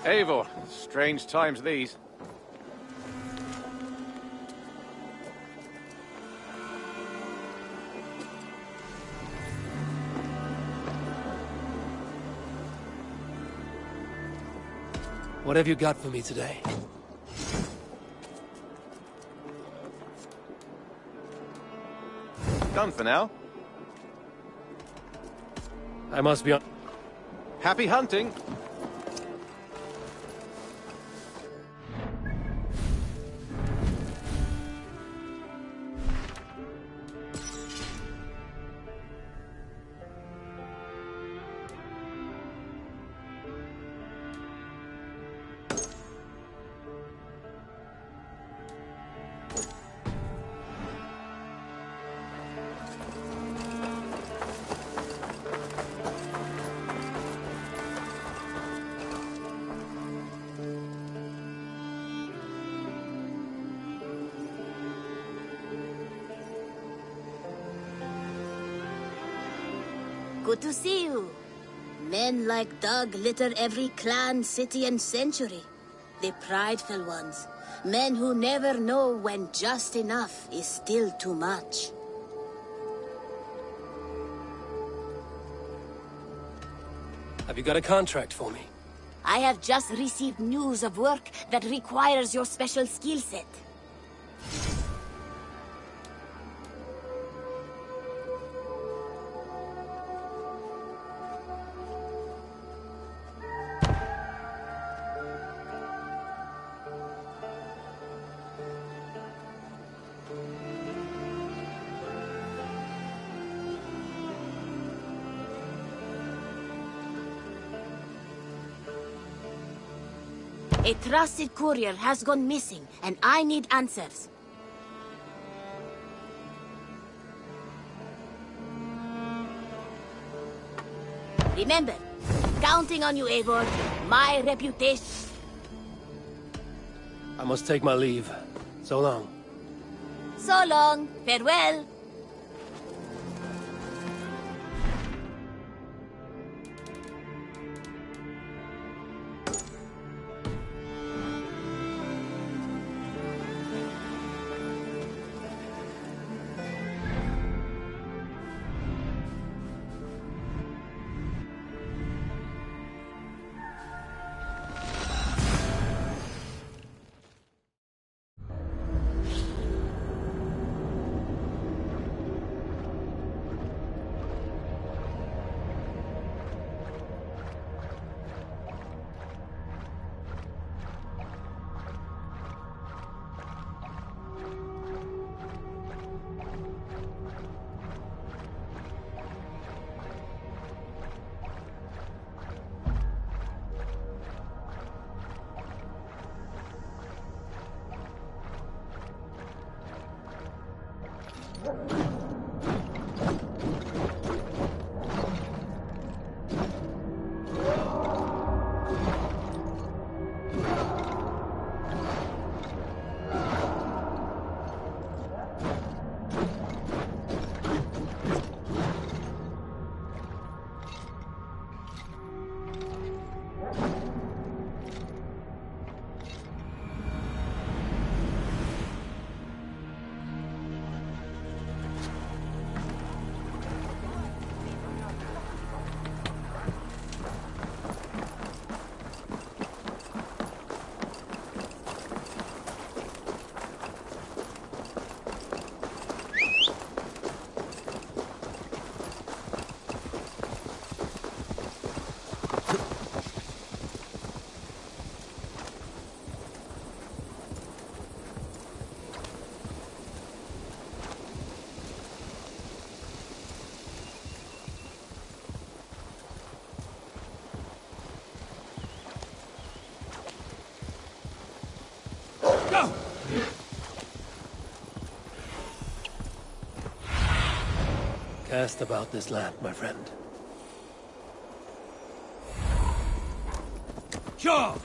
Eivor, strange times these. What have you got for me today? Done for now. I must be on... Happy hunting! Good to see you. Men like Doug litter every clan, city, and century. The prideful ones. Men who never know when just enough is still too much. Have you got a contract for me? I have just received news of work that requires your special skill set. A trusted courier has gone missing, and I need answers. Remember, counting on you, Eivor. My reputation... I must take my leave. So long. So long. Farewell. Cast about this land, my friend. Sure!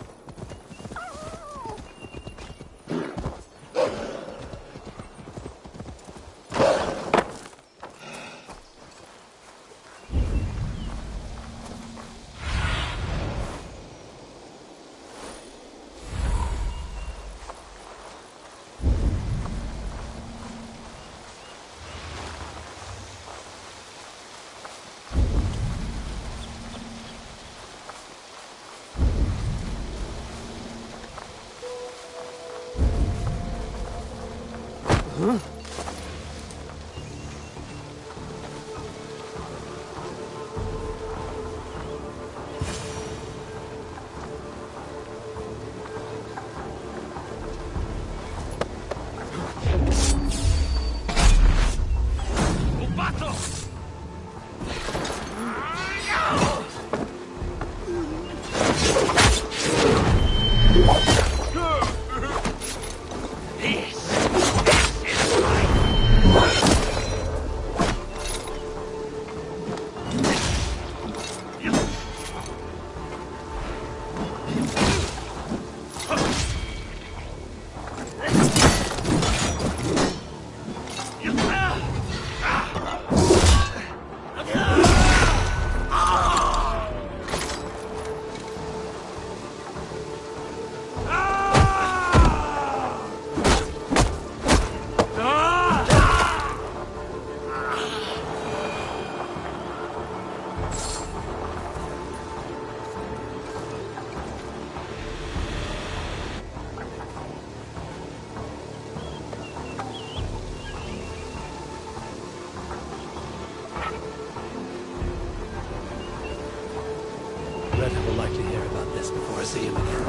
Red will likely hear about this before I see him again.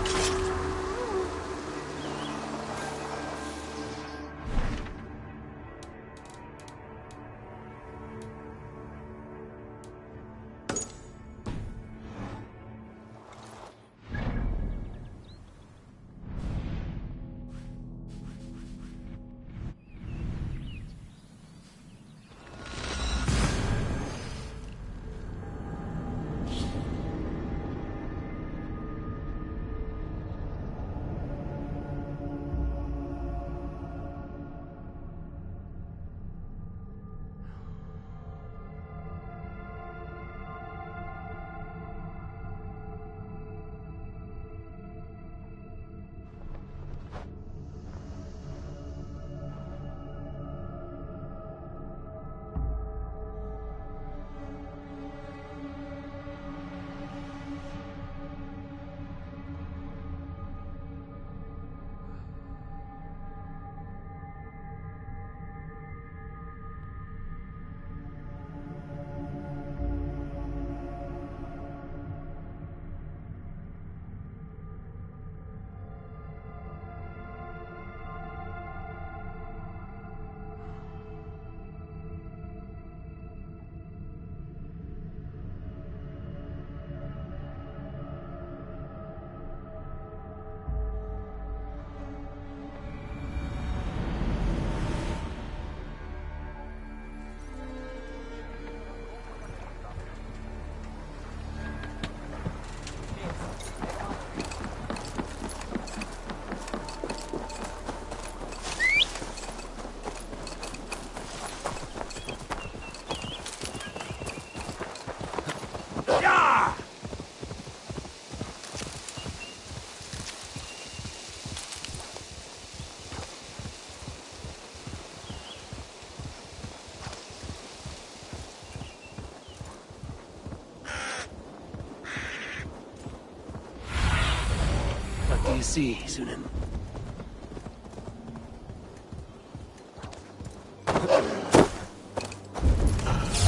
What do you see, Sunan?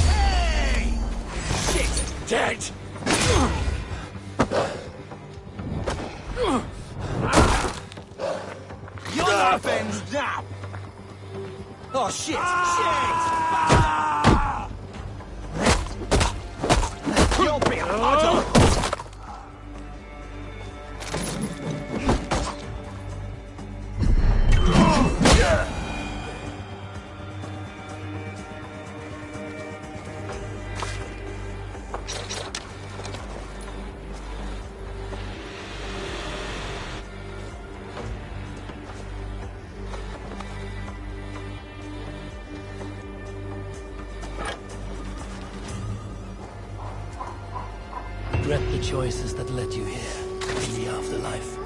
Hey! Shit! Dead! You're not avenged now! Oh shit! Shit! You'll be a puddle! Regret the choices that led you here, in the afterlife.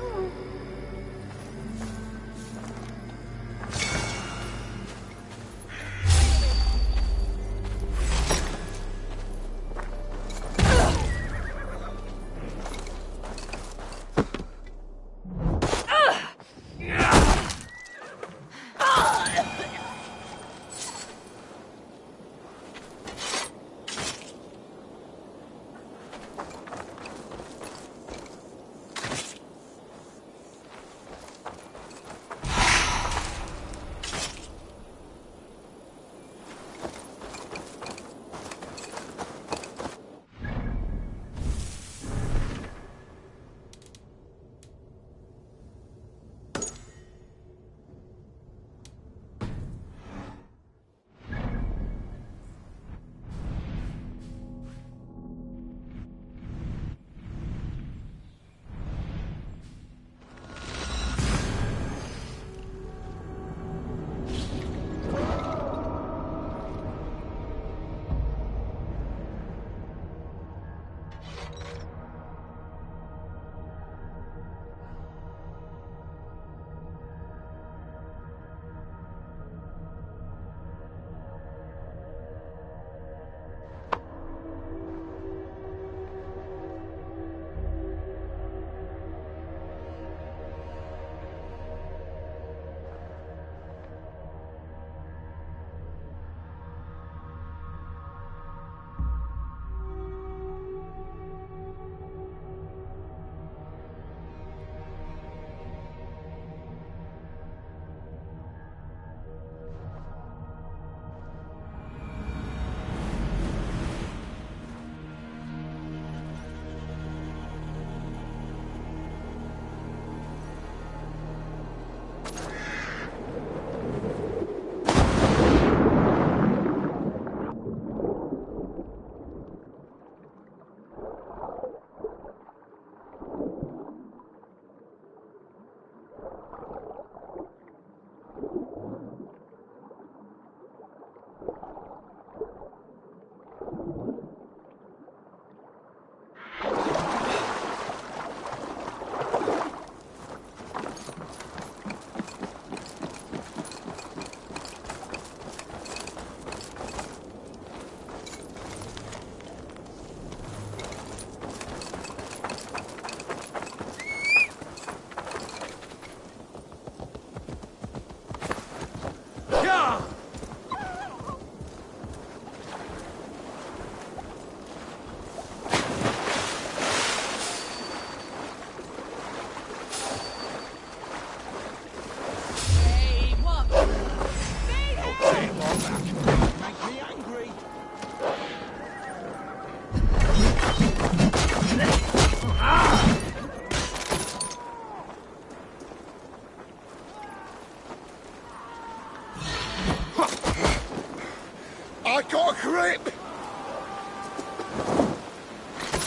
I got a grip!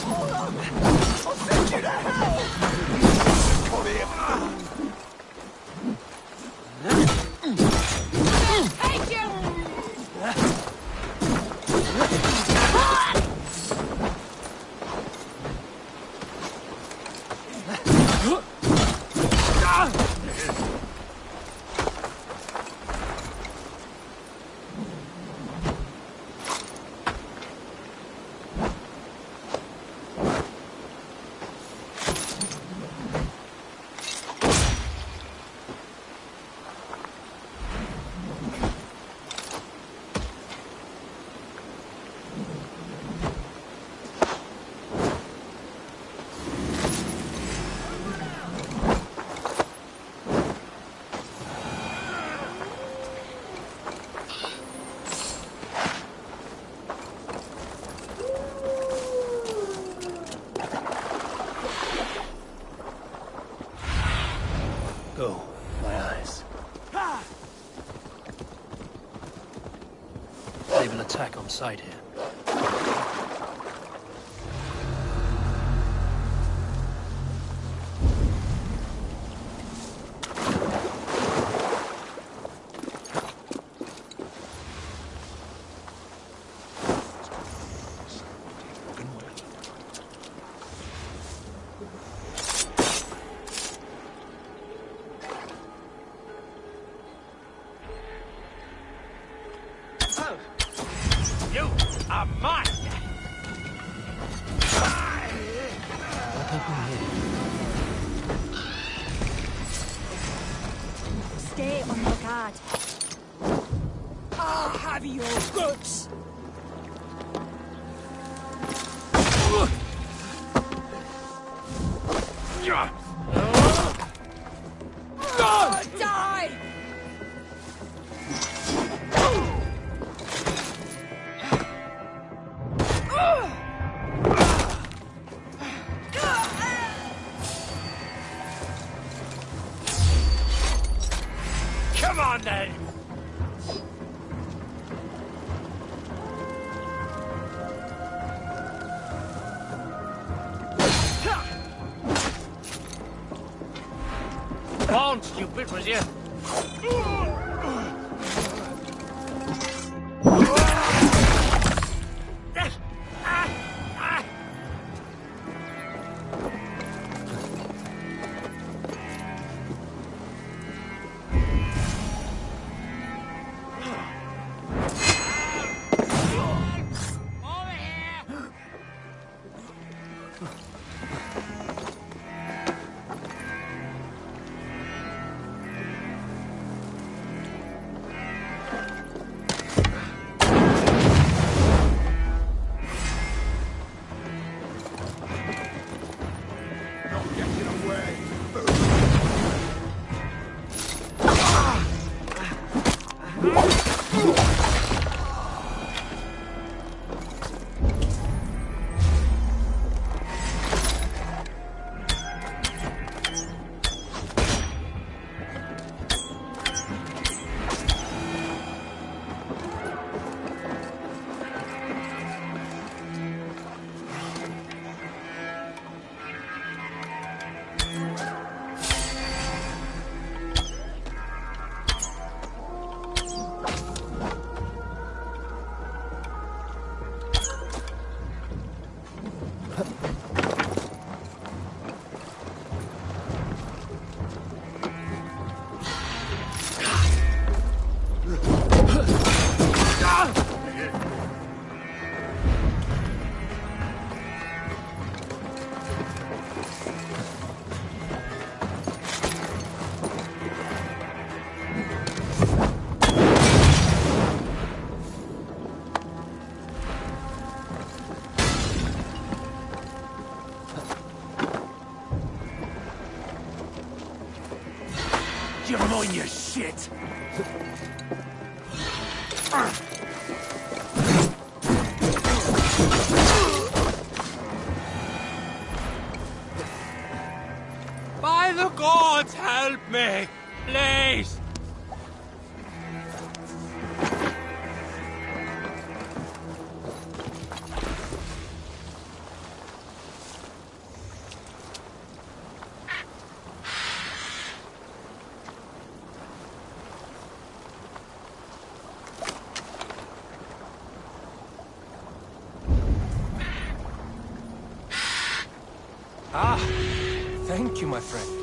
Hold on! I'll send you to hell! Come here! Take you! Go. My eyes. They've an attack on sight here. You are mine! Stay on your guard. I'll have your goods. Die! Come on then! On, stupid, was you? You mind your shit! By the gods, help me! Please! Ah, thank you, my friend.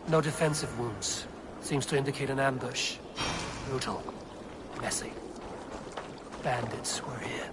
No defensive wounds. Seems to indicate an ambush. Brutal. Messy. Bandits were here.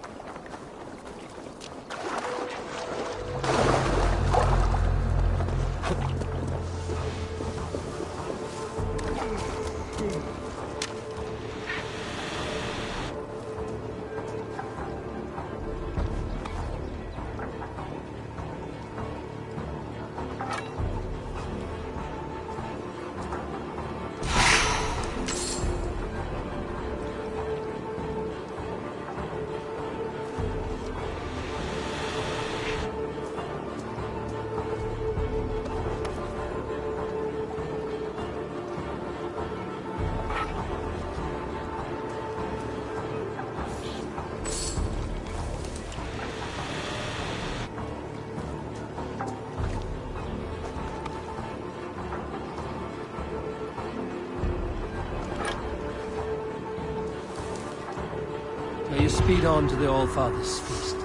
May you speed on to the All-Father's feast.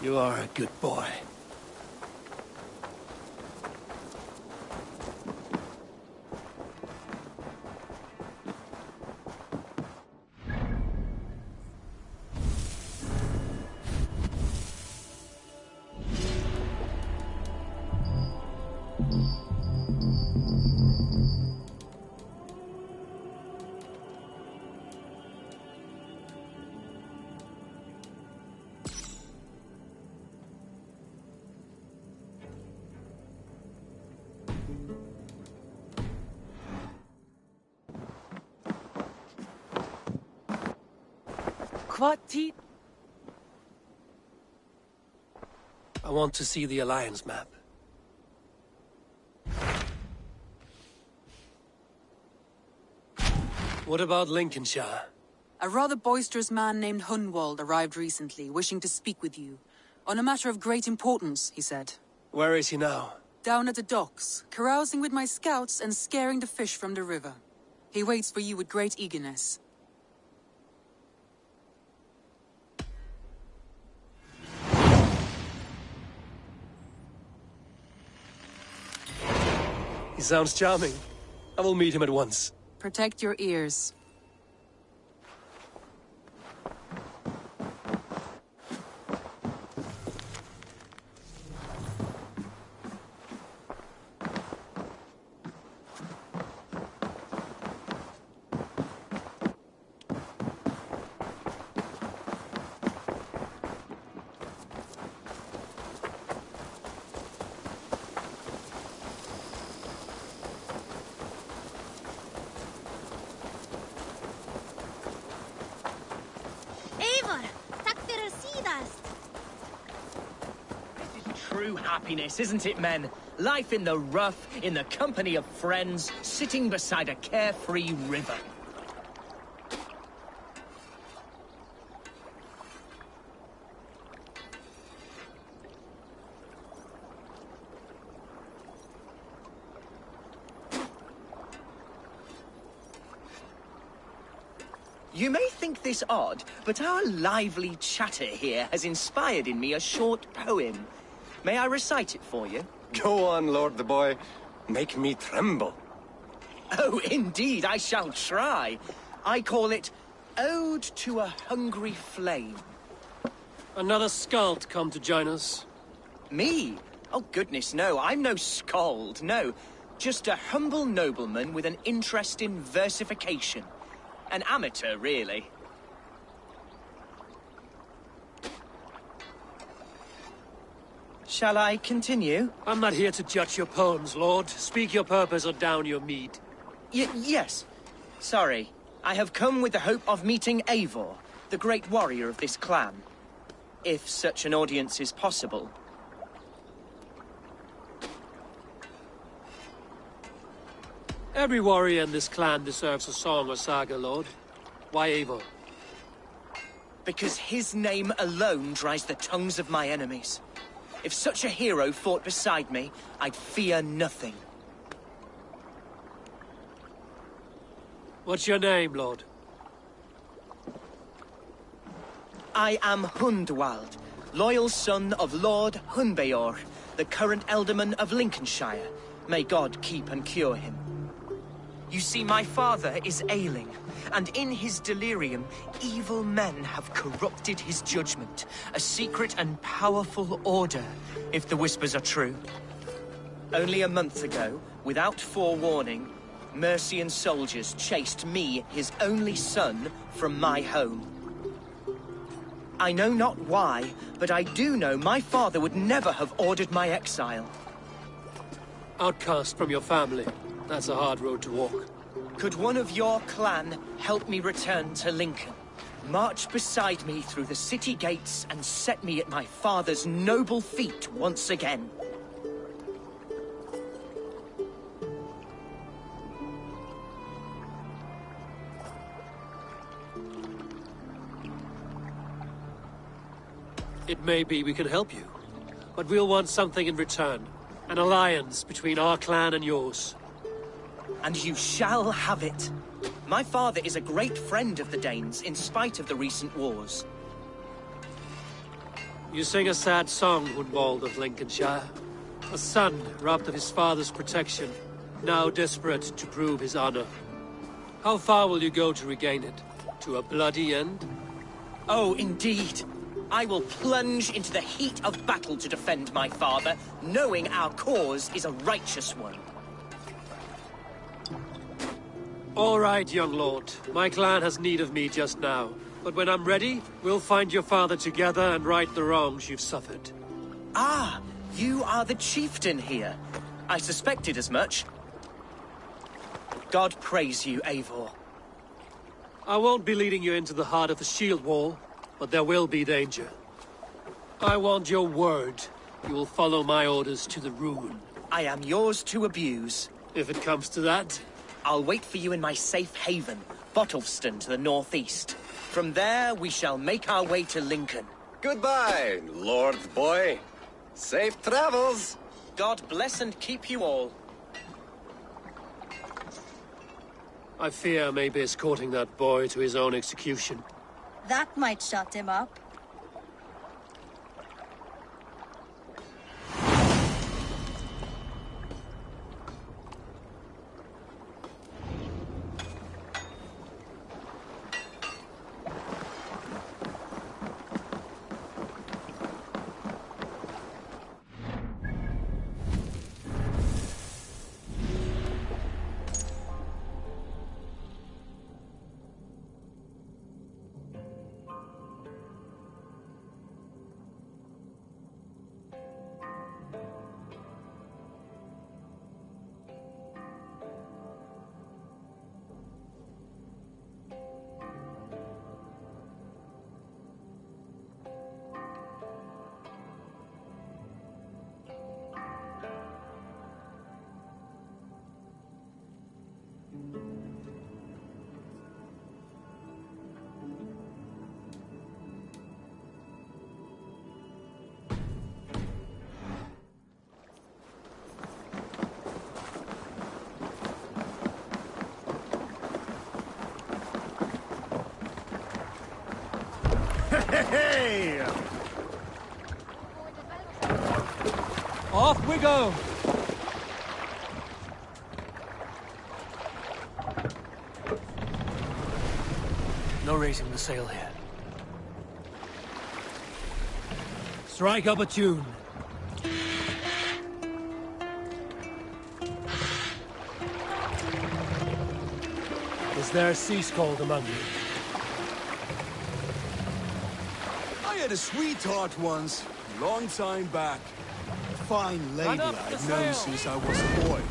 You are a good boy. Quati. I want to see the Alliance map. What about Lincolnshire? A rather boisterous man named Hunwald arrived recently, wishing to speak with you. On a matter of great importance, he said. Where is he now? Down at the docks, carousing with my scouts and scaring the fish from the river. He waits for you with great eagerness. He sounds charming. I will meet him at once. Protect your ears. True happiness, isn't it, men? Life in the rough, in the company of friends, sitting beside a carefree river. You may think this odd, but our lively chatter here has inspired in me a short poem. May I recite it for you? Go on, Lord the Boy. Make me tremble. Oh, indeed, I shall try. I call it Ode to a Hungry Flame. Another skald come to join us. Me? Oh, goodness, no. I'm no skald, no. Just a humble nobleman with an interest in versification. An amateur, really. Shall I continue? I'm not here to judge your poems, Lord. Speak your purpose or down your mead. Yes. Sorry. I have come with the hope of meeting Eivor, the great warrior of this clan. If such an audience is possible. Every warrior in this clan deserves a song or saga, Lord. Why Eivor? Because his name alone dries the tongues of my enemies. If such a hero fought beside me, I'd fear nothing. What's your name, Lord? I am Hundwald, loyal son of Lord Hunbeor, the current Elderman of Lincolnshire. May God keep and cure him. You see, my father is ailing, and in his delirium, evil men have corrupted his judgment. A secret and powerful order, if the whispers are true. Only a month ago, without forewarning, Mercian soldiers chased me, his only son, from my home. I know not why, but I do know my father would never have ordered my exile. Outcast from your family. That's a hard road to walk. Could one of your clan help me return to Lincoln? March beside me through the city gates and set me at my father's noble feet once again. It may be we can help you, but we'll want something in return. An alliance between our clan and yours. And you shall have it. My father is a great friend of the Danes, in spite of the recent wars. You sing a sad song, Hunwald of Lincolnshire. A son robbed of his father's protection, now desperate to prove his honor. How far will you go to regain it? To a bloody end? Oh, indeed. I will plunge into the heat of battle to defend my father, knowing our cause is a righteous one. All right, young lord. My clan has need of me just now. But when I'm ready, we'll find your father together and right the wrongs you've suffered. Ah, you are the chieftain here. I suspected as much. God praise you, Eivor. I won't be leading you into the heart of the shield wall, but there will be danger. I want your word. You will follow my orders to the ruin. I am yours to abuse. If it comes to that. I'll wait for you in my safe haven, Bottleston to the northeast. From there, we shall make our way to Lincoln. Goodbye, Lord Boy. Safe travels. God bless and keep you all. I fear I may be escorting that boy to his own execution. That might shut him up. Hey! Off we go! No raising the sail here. Strike up a tune. Is there a sea scald among you? I had a sweetheart once, a long time back. A fine lady I've known since I was a boy.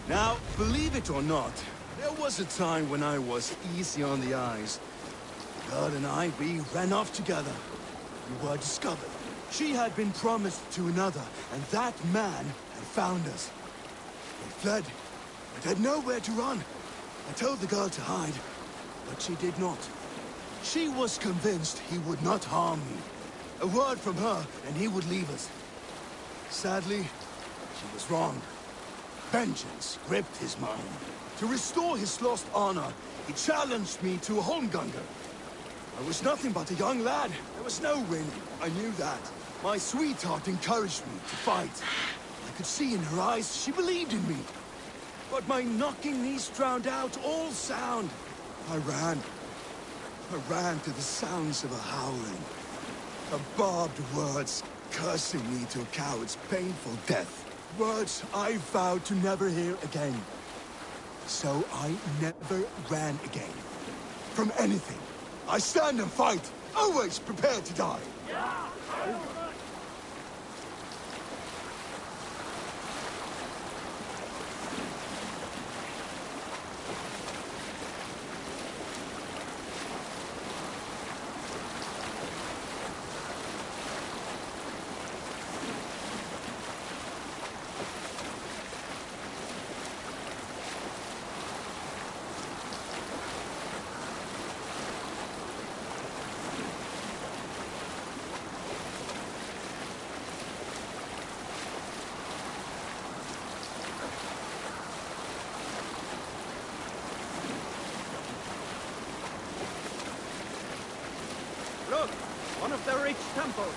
Now, believe it or not, there was a time when I was easy on the eyes. God and I, we ran off together. We were discovered. She had been promised to another, and that man had found us. We fled, but had nowhere to run. I told the girl to hide, but she did not. She was convinced he would not harm me. A word from her, and he would leave us. Sadly, she was wrong. Vengeance gripped his mind. To restore his lost honor, he challenged me to a holmganga. I was nothing but a young lad. There was no winning. I knew that. My sweetheart encouraged me to fight. I could see in her eyes she believed in me. But my knocking knees drowned out all sound. I ran to the sounds of her howling. Her barbed words cursing me to a coward's painful death. Words I vowed to never hear again. So I never ran again. From anything. I stand and fight, always prepared to die. Look! One of the rich temples!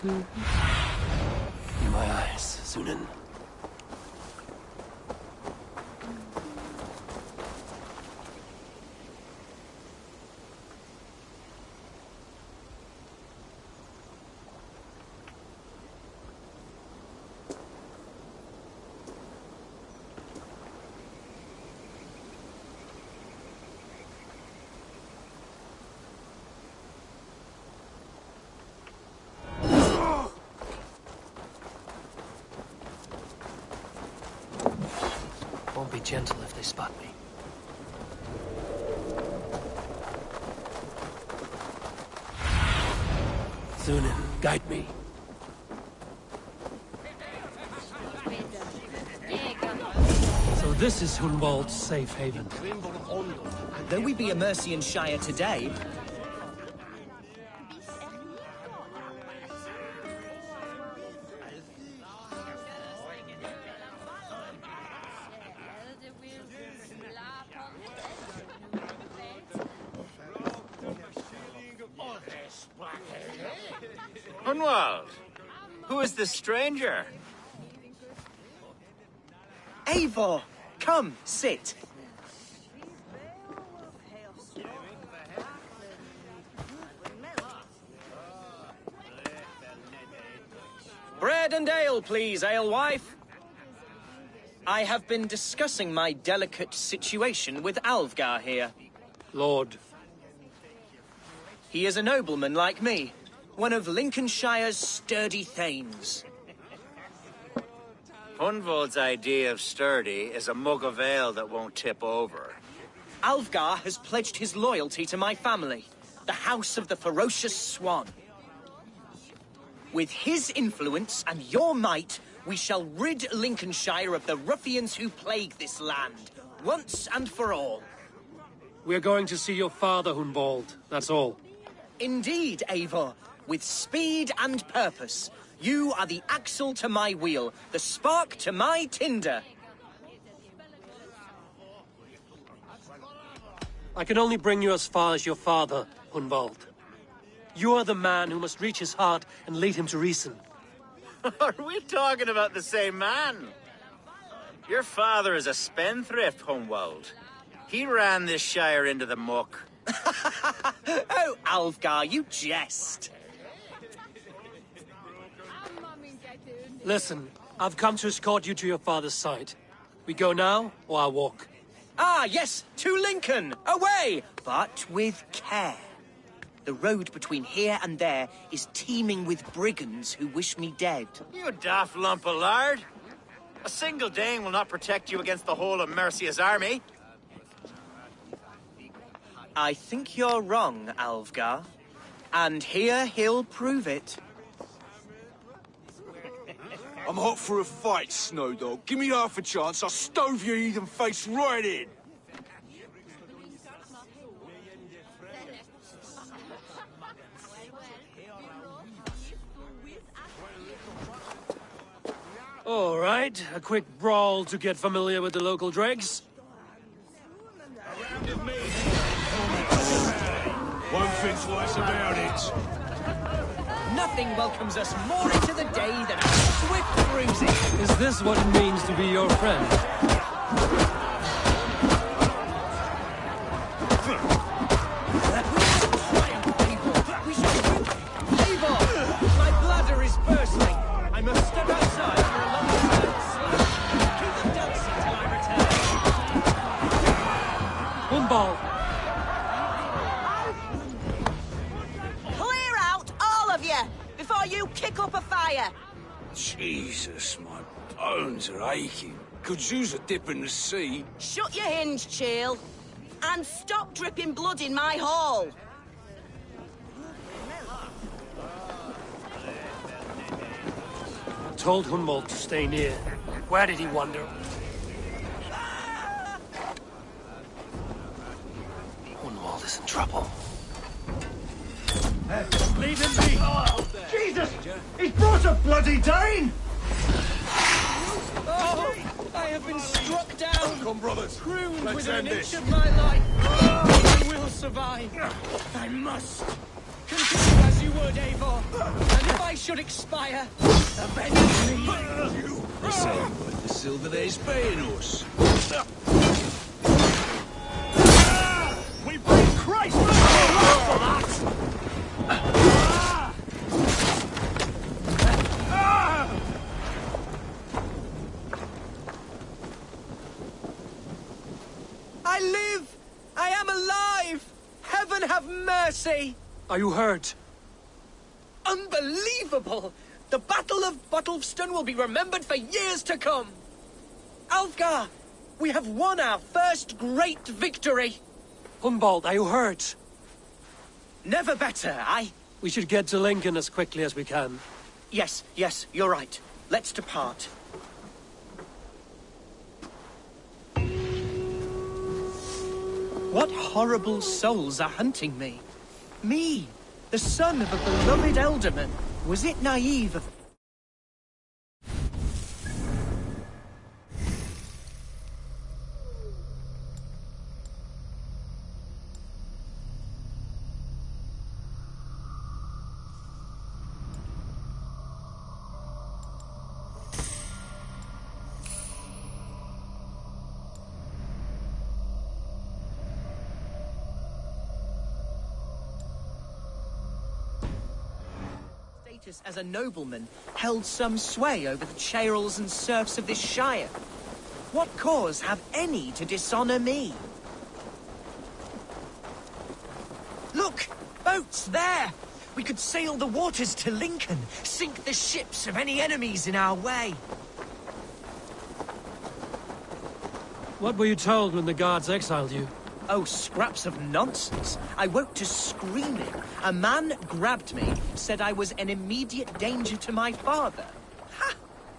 In my eyes, Sunan. Won't be gentle if they spot me. Sunan, guide me. So this is Hunwald's safe haven. Though we be a Mercian Shire today, Hunwald! Who is this stranger? Eivor, come, sit. Bread and ale, please, alewife. I have been discussing my delicate situation with Alvgar here. Lord. He is a nobleman like me, one of Lincolnshire's sturdy thanes. Hunwald's idea of sturdy is a mug of ale that won't tip over. Alvgar has pledged his loyalty to my family, the House of the Ferocious Swan. With his influence and your might, we shall rid Lincolnshire of the ruffians who plague this land, once and for all. We're going to see your father, Hunwald. That's all. Indeed, Eivor. With speed and purpose. You are the axle to my wheel, the spark to my tinder. I can only bring you as far as your father, Hunwald. You are the man who must reach his heart and lead him to reason. Are we talking about the same man? Your father is a spendthrift, Hunwald. He ran this shire into the muck. Oh, Alvgar, you jest. Listen, I've come to escort you to your father's side. We go now, or I walk? Ah, yes, to Lincoln! Away! But with care. The road between here and there is teeming with brigands who wish me dead. You daft lump of lard. A single Dane will not protect you against the whole of Mercia's army. I think you're wrong, Alvgar. And here he'll prove it. I'm hot for a fight, Snowdog. Give me half a chance, I'll stove your heathen face right in. All right, a quick brawl to get familiar with the local dregs. Won't think twice about it. Nothing welcomes us more into the day than a swift bruising. Is this what it means to be your friend? Eivor! My bladder is bursting. I must step outside for a long dance. Keep them dancing till I return. Hunwald! Clear out, all of you, before you kick up a fire. Jesus, my bones are aching. Could use a dip in the sea. Shut your hinge, Chill, and stop dripping blood in my hall. Told Hunwald to stay near. Where did he wander? Hunwald is in trouble. Leave him be! Jesus! He's brought a bloody Dane! Oh, I have been struck down. Come, brothers. Pruned Let's within end an inch this. of my life. I will survive. I must. Continue as you would, Eivor. And if I should expire. Avenge me! The same what the Silver Day's paying us. We bring Christ for that! I live! I am alive! Heaven have mercy! Are you hurt? Unbelievable! The Battle of Bottlefston will be remembered for years to come! Alfgar! We have won our first great victory! Hunwald, are you hurt? Never better, We should get to Lincoln as quickly as we can. Yes, you're right. Let's depart. What horrible souls are hunting me? Me, the son of a beloved elderman. Was it naive of... as a nobleman held some sway over the churls and serfs of this shire. What cause have any to dishonor me? Look! Boats there! We could sail the waters to Lincoln, sink the ships of any enemies in our way. What were you told when the guards exiled you? Oh, scraps of nonsense. I woke to screaming. A man grabbed me, said I was an immediate danger to my father. Ha!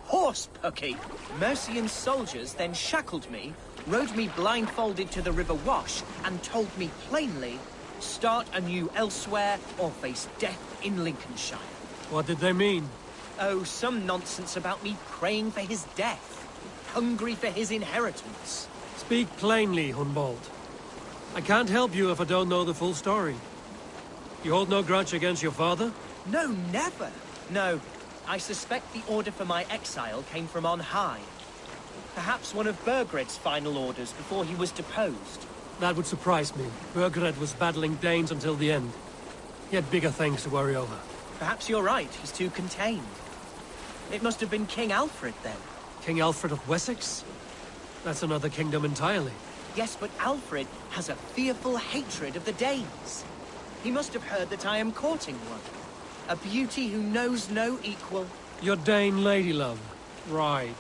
Horse-pucky. Mercian soldiers then shackled me, rode me blindfolded to the River Wash, and told me plainly, start anew elsewhere or face death in Lincolnshire. What did they mean? Oh, some nonsense about me praying for his death, hungry for his inheritance. Speak plainly, Hunwald. I can't help you if I don't know the full story. You hold no grudge against your father? No, never. No, I suspect the order for my exile came from on high. Perhaps one of Burgred's final orders before he was deposed. That would surprise me. Burgred was battling Danes until the end. He had bigger things to worry over. Perhaps you're right. He's too contained. It must have been King Alfred, then. King Alfred of Wessex? That's another kingdom entirely. Yes, but Alfred has a fearful hatred of the Danes. He must have heard that I am courting one. A beauty who knows no equal. Your Dane lady love. Right.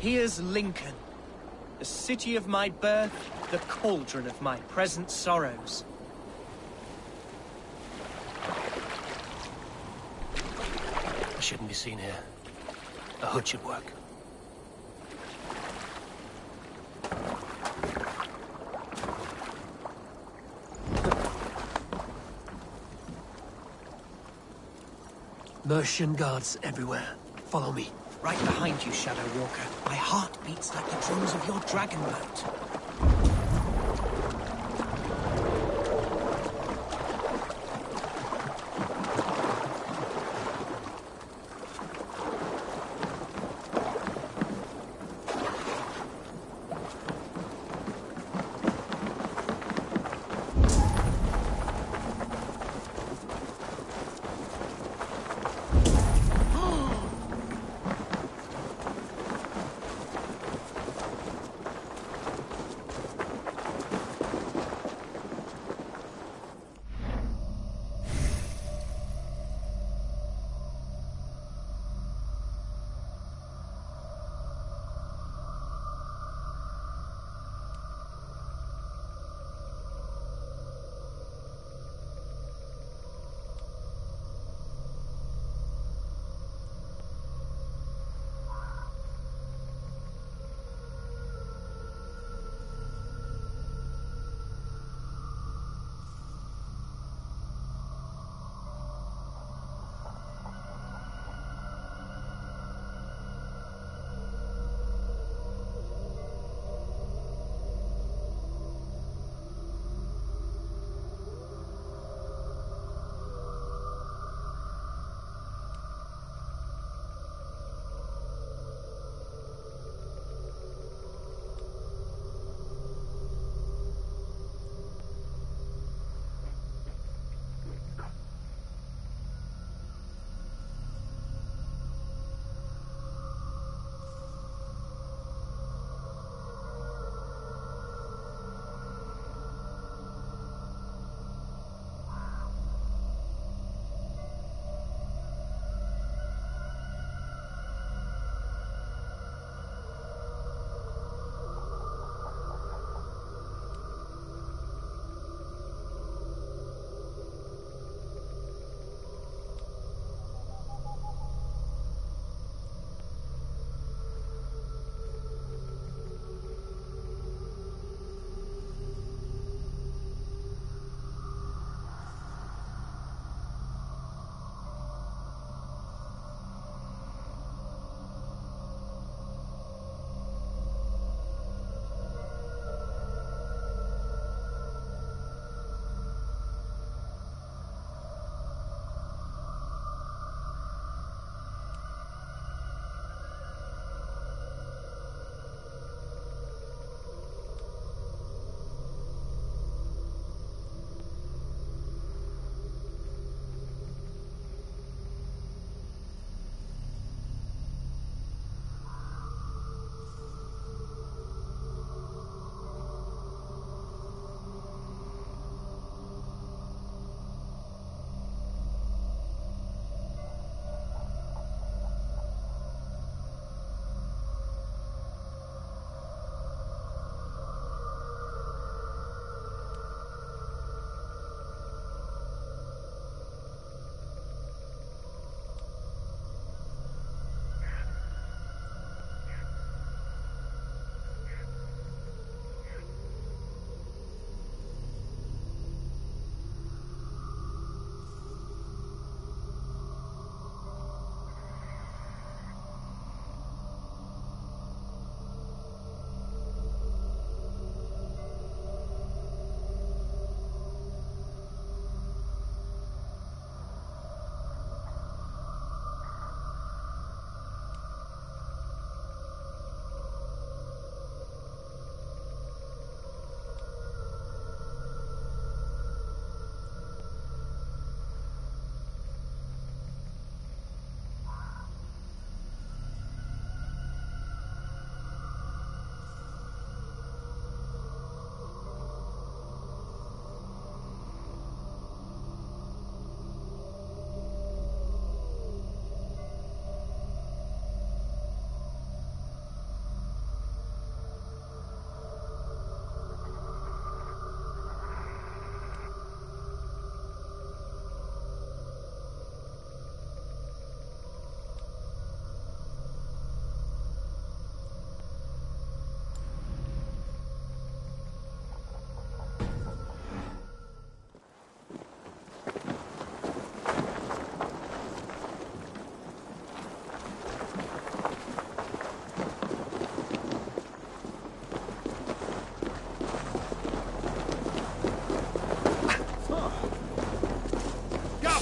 Here's Lincoln, the city of my birth, the cauldron of my present sorrows. I shouldn't be seen here. A hood should work. Mercian guards everywhere. Follow me. Right behind you, Shadow Walker. My heart beats like the drums of your dragon boat.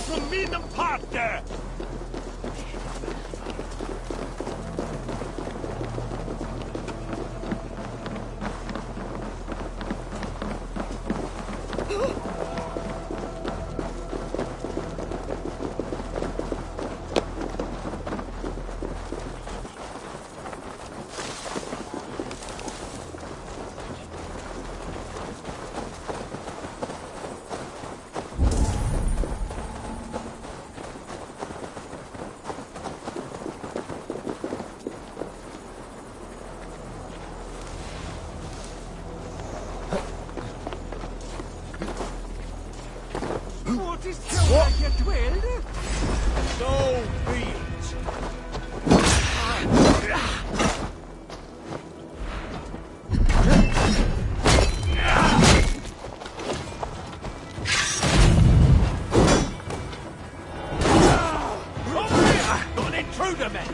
from Meanham Park there! What? So be it. Got an intruder, man!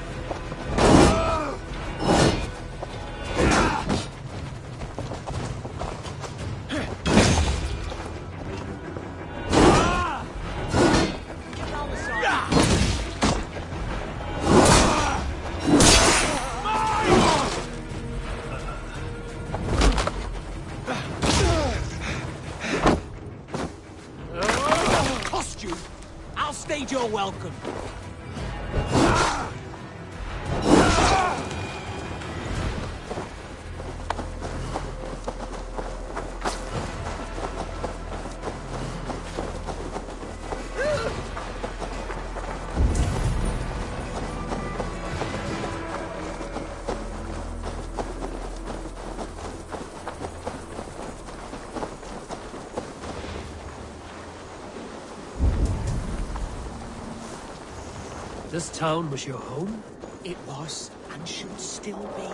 I'll stage your welcome. This town was your home? It was, and should still be.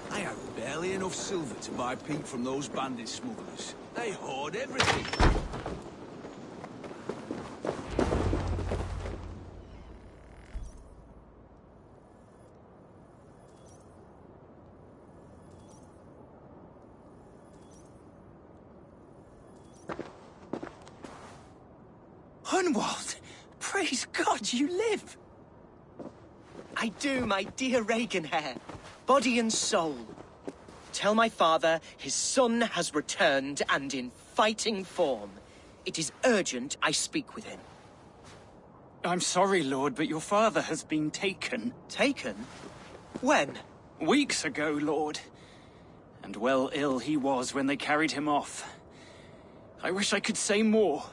I have barely enough silver to buy peat from those bandit smugglers. They hoard everything. Hunwald! Praise God you live! I do, my dear Reaganhair. Body and soul. Tell my father his son has returned and in fighting form. It is urgent I speak with him. I'm sorry, Lord, but your father has been taken. Taken? When? Weeks ago, Lord. And well ill he was when they carried him off. I wish I could say more.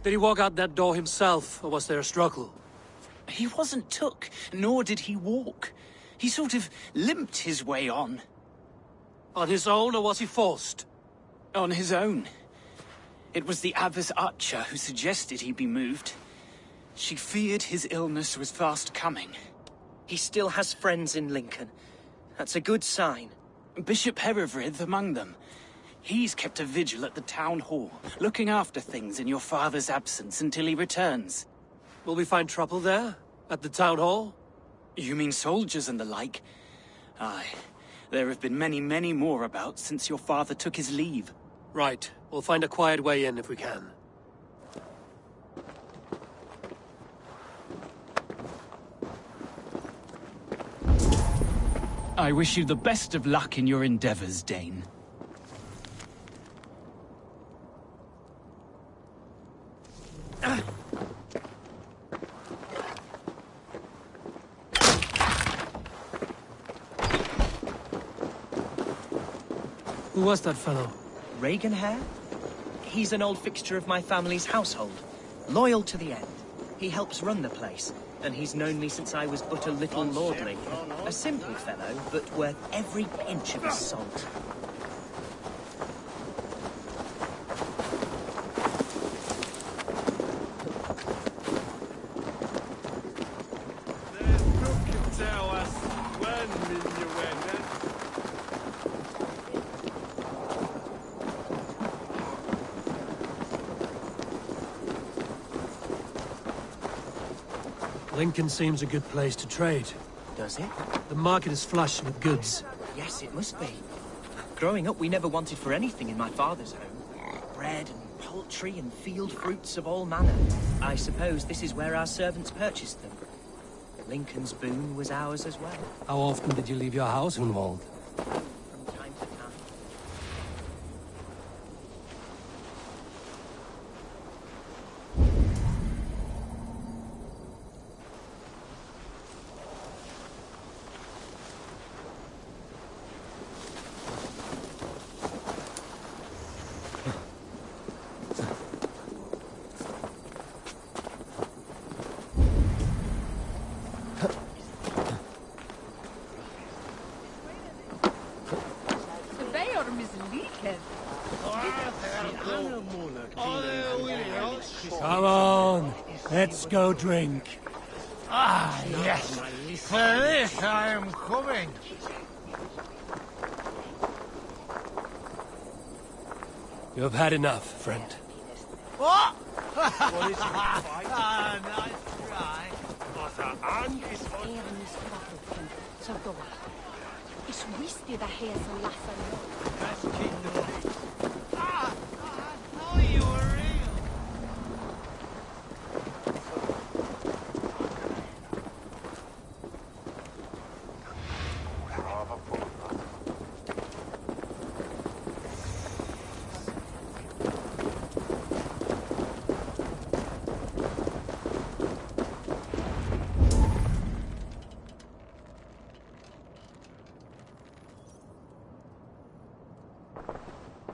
Did he walk out that door himself, or was there a struggle? He wasn't took, nor did he walk. He sort of limped his way on. On his own, or was he forced? On his own. It was the Abbess Archer who suggested he be moved. She feared his illness was fast coming. He still has friends in Lincoln. That's a good sign. Bishop Herefrith among them. He's kept a vigil at the town hall, looking after things in your father's absence until he returns. Will we find trouble there? At the town hall? You mean soldiers and the like? Aye. There have been many, many more about since your father took his leave. Right. We'll find a quiet way in if we can. I wish you the best of luck in your endeavors, Dane. Who was that fellow? Reaganhair? He's an old fixture of my family's household. Loyal to the end. He helps run the place, and he's known me since I was but a little lordling. A simple fellow, but worth every pinch of his salt. Lincoln seems a good place to trade. Does it? The market is flush with goods. Yes, it must be. Growing up, we never wanted for anything in my father's home. Bread and poultry and field fruits of all manner. I suppose this is where our servants purchased them. Lincoln's boon was ours as well. How often did you leave your house, Hunwald? From time to time. Come on, let's go drink. Ah, yes. For this I am coming. You have had enough, friend. What? What is it? Ah, nice try. Let's keep the Ah, I know you were real.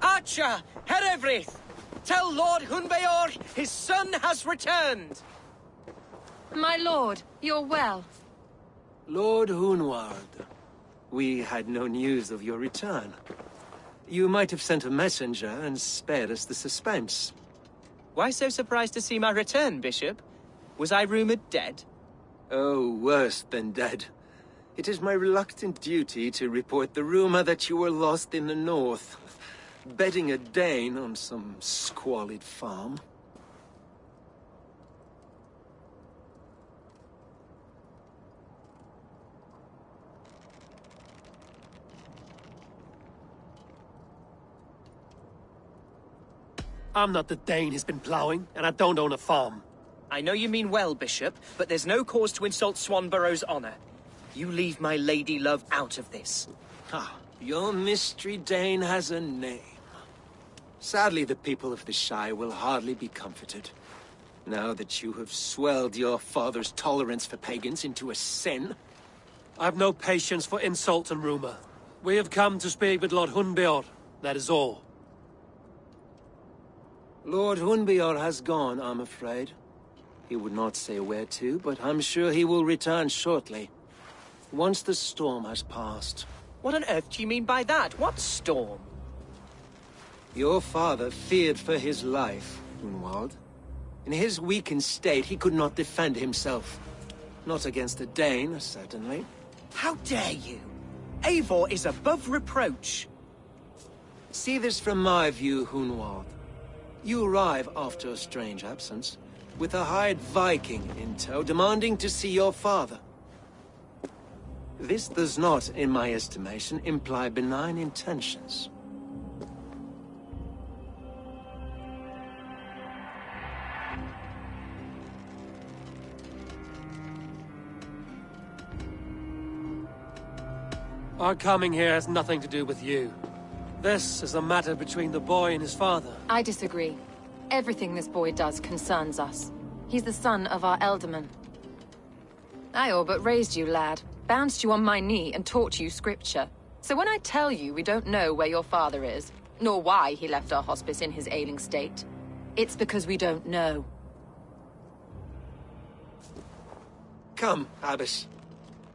Archer, Herewrith! Tell Lord Hunbeor his son has returned! My lord, you're well. Lord Hunwald, we had no news of your return. You might have sent a messenger and spared us the suspense. Why so surprised to see my return, Bishop? Was I rumored dead? Oh, worse than dead. It is my reluctant duty to report the rumor that you were lost in the north, bedding a Dane on some squalid farm. I'm not the Dane he's been plowing, and I don't own a farm. I know you mean well, Bishop, but there's no cause to insult Swanborough's honor. You leave my lady love out of this. Ah, your mystery Dane has a name. Sadly, the people of the Shire will hardly be comforted. Now that you have swelled your father's tolerance for pagans into a sin. I've no patience for insult and rumor. We have come to speak with Lord Hunbeor, that is all. Lord Hunbeor has gone, I'm afraid. He would not say where to, but I'm sure he will return shortly. Once the storm has passed. What on earth do you mean by that? What storm? Your father feared for his life, Hunwald. In his weakened state, he could not defend himself. Not against a Dane, certainly. How dare you? Eivor is above reproach. See this from my view, Hunwald. You arrive after a strange absence, with a hired Viking in tow, demanding to see your father. This does not, in my estimation, imply benign intentions. Our coming here has nothing to do with you. This is a matter between the boy and his father. I disagree. Everything this boy does concerns us. He's the son of our Elderman. I all but raised you, lad. Bounced you on my knee and taught you scripture. So when I tell you we don't know where your father is, nor why he left our hospice in his ailing state, it's because we don't know. Come, Abbess.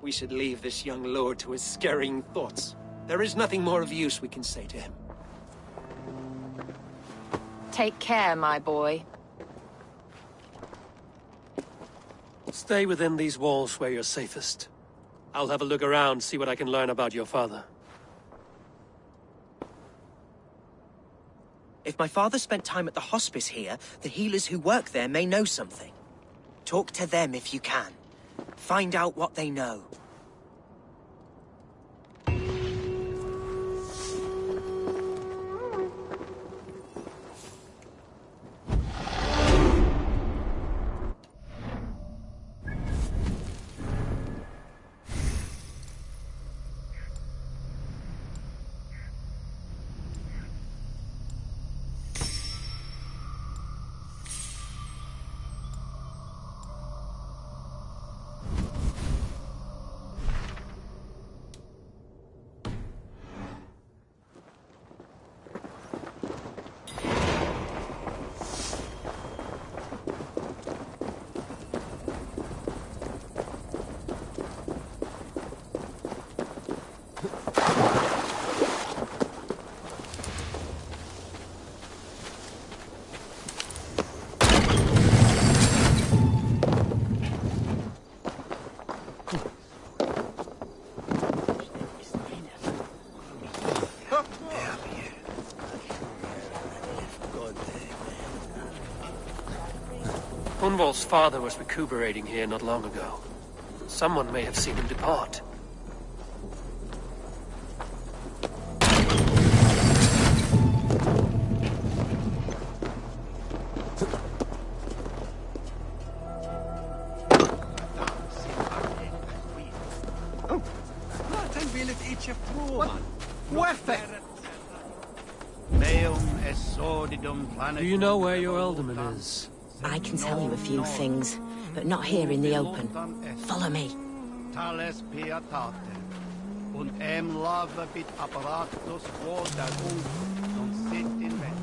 We should leave this young lord to his scurrying thoughts. There is nothing more of use we can say to him. Take care, my boy. Stay within these walls where you're safest. I'll have a look around, see what I can learn about your father. If my father spent time at the hospice here, the healers who work there may know something. Talk to them if you can. Find out what they know. Hunwald's father was recuperating here not long ago. Someone may have seen him depart. Do you know where your alderman is? I can tell you a few things, but not here in the open. Follow me. Tales pietate, und lava bit apparatus quod non sit in vent.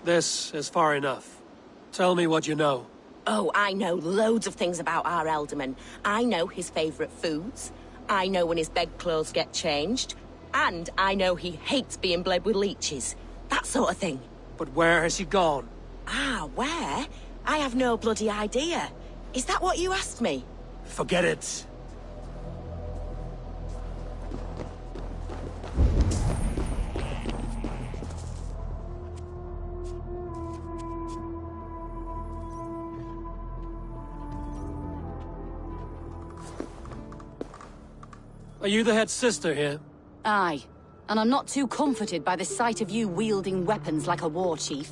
This is far enough. Tell me what you know. Oh, I know loads of things about our Elderman. I know his favourite foods. I know when his bedclothes get changed. And I know he hates being bled with leeches. That sort of thing. But where has he gone? Ah, where? I have no bloody idea. Is that what you asked me? Forget it. Are you the head sister here? Aye. And I'm not too comforted by the sight of you wielding weapons like a war chief.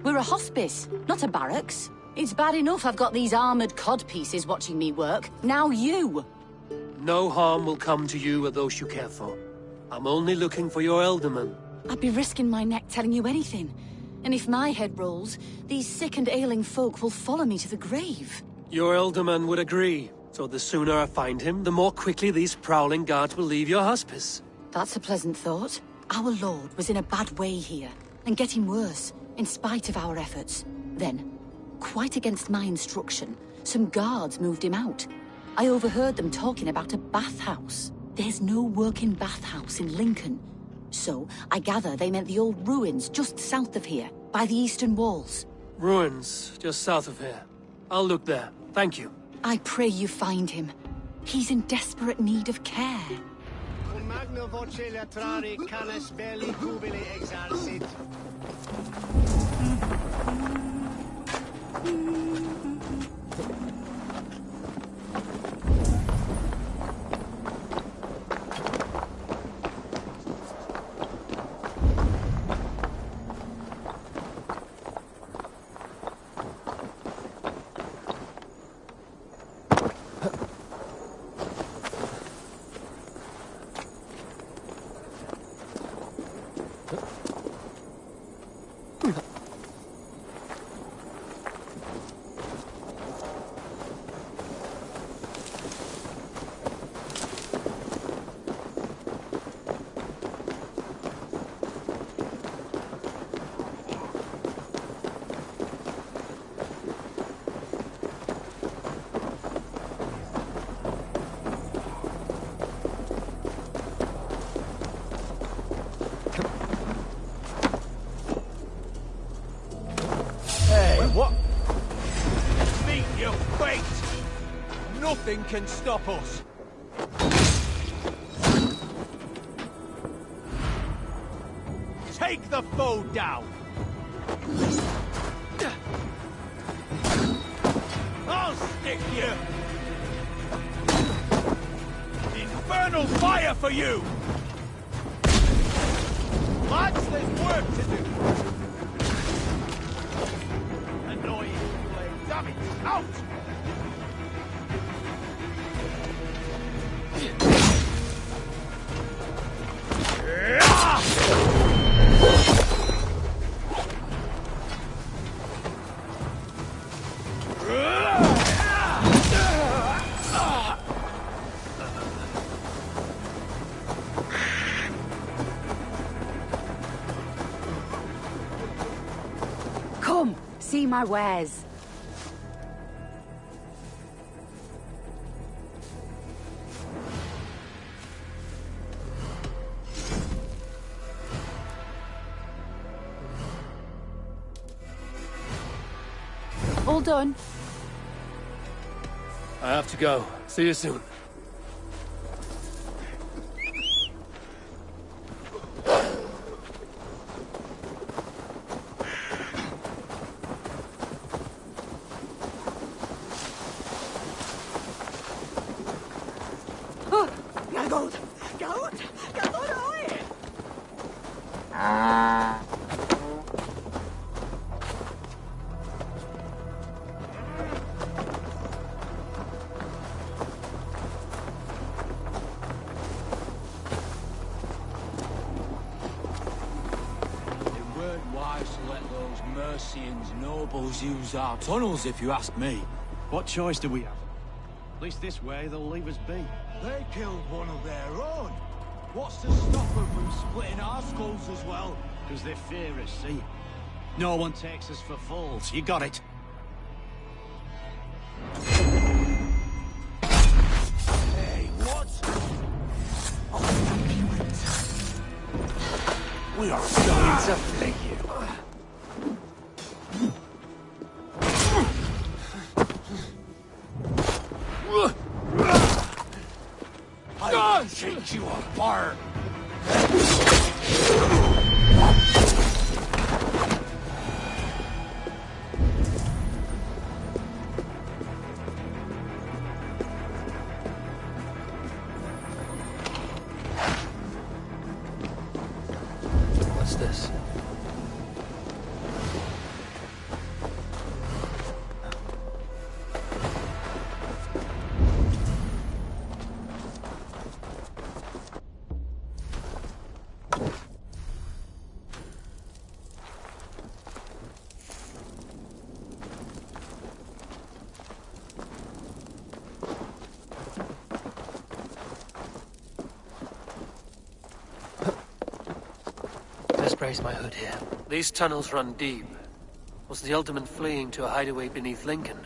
We're a hospice, not a barracks. It's bad enough I've got these armored codpieces watching me work. Now you! No harm will come to you or those you care for. I'm only looking for your Elderman. I'd be risking my neck telling you anything. And if my head rolls, these sick and ailing folk will follow me to the grave. Your Elderman would agree. So the sooner I find him, the more quickly these prowling guards will leave your hospice. That's a pleasant thought. Our lord was in a bad way here, and getting worse, in spite of our efforts. Then, quite against my instruction, some guards moved him out. I overheard them talking about a bathhouse. There's no working bathhouse in Lincoln. So, I gather they meant the old ruins just south of here, by the eastern walls. Ruins, just south of here. I'll look there. Thank you. I pray you find him. He's in desperate need of care. Magno voce latrari canes belli jubile exarsit. Nothing can stop us. Take the foe down! I'll stick you! Infernal fire for you! Lads, there's work to do! Annoying flame, damn it! Out! Come, see my wares. All done. I have to go. See you soon. Use our tunnels, if you ask me. What choice do we have? At least this way, they'll leave us be. They killed one of their own. What's to stop them from splitting our skulls as well? Because they fear us, see? No one takes us for fools. You got it. Hey, what? We are going to flee you. I'll take you apart! What's this? Let's brace my hood here. These tunnels run deep. Was the Alderman fleeing to a hideaway beneath Lincoln?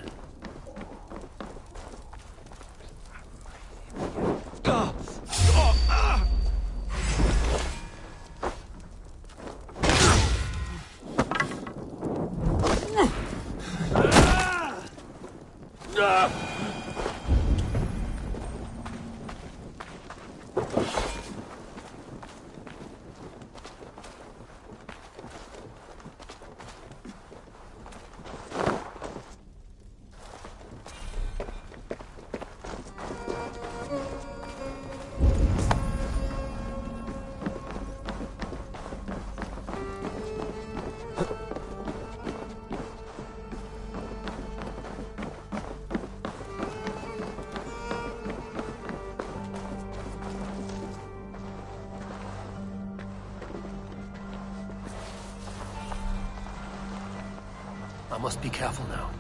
I must be careful now.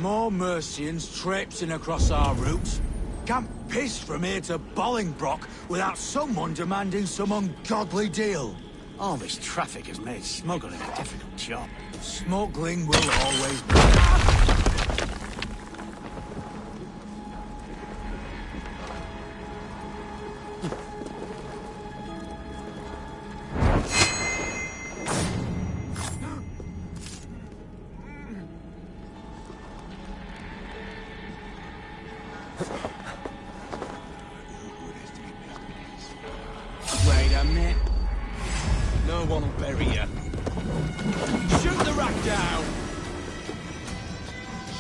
More Mercians traipsing across our routes. Can't piss from here to Bolingbroke without someone demanding some ungodly deal. All this traffic has made smuggling a difficult job. Smuggling will always be. Wait a minute. No one will bury you. Shoot the rack down!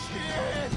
Shit!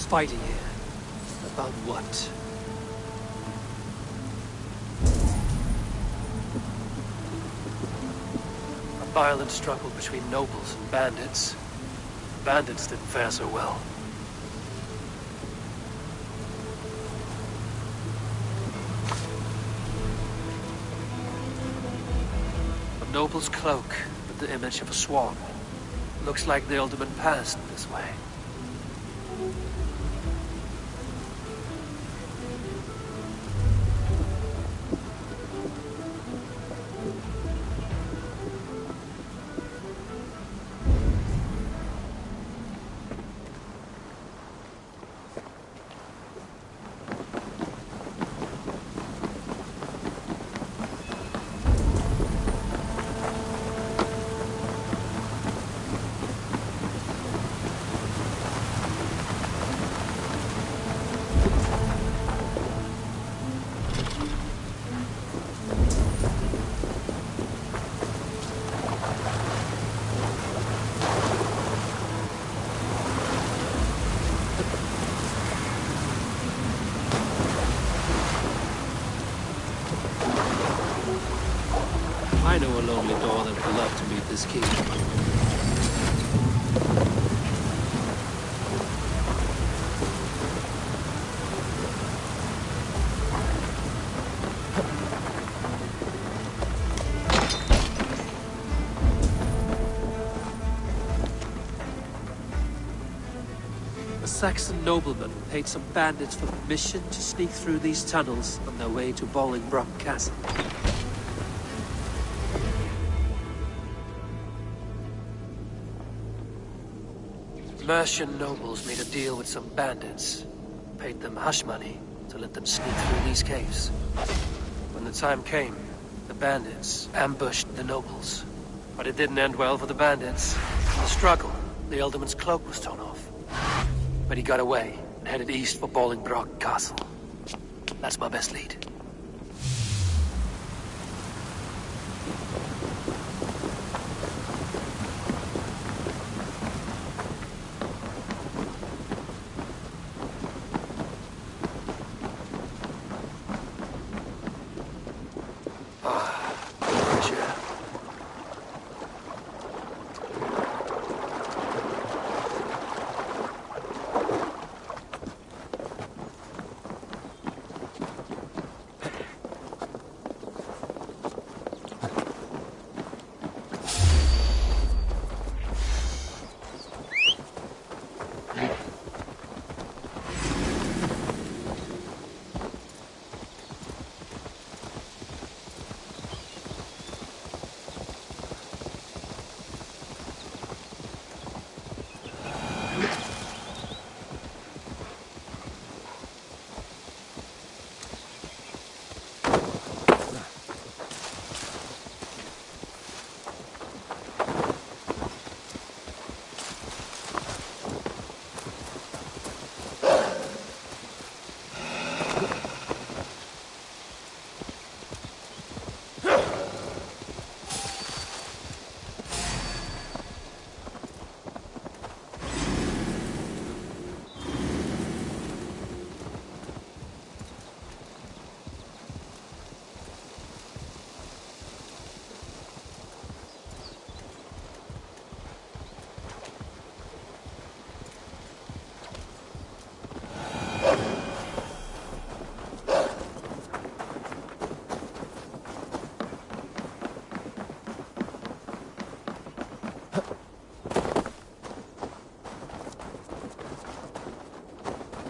Fighting here. About what? A violent struggle between nobles and bandits. The bandits didn't fare so well. A noble's cloak with the image of a swan. Looks like the alderman passed this way. I know a lonely door that would love to meet this king. Saxon nobleman paid some bandits for permission to sneak through these tunnels on their way to Bolingbroke Castle. Mercian nobles made a deal with some bandits, paid them hush money to let them sneak through these caves. When the time came, the bandits ambushed the nobles. But it didn't end well for the bandits. In the struggle, the Elderman's cloak was torn off. But he got away and headed east for Bolingbroke Castle. That's my best lead.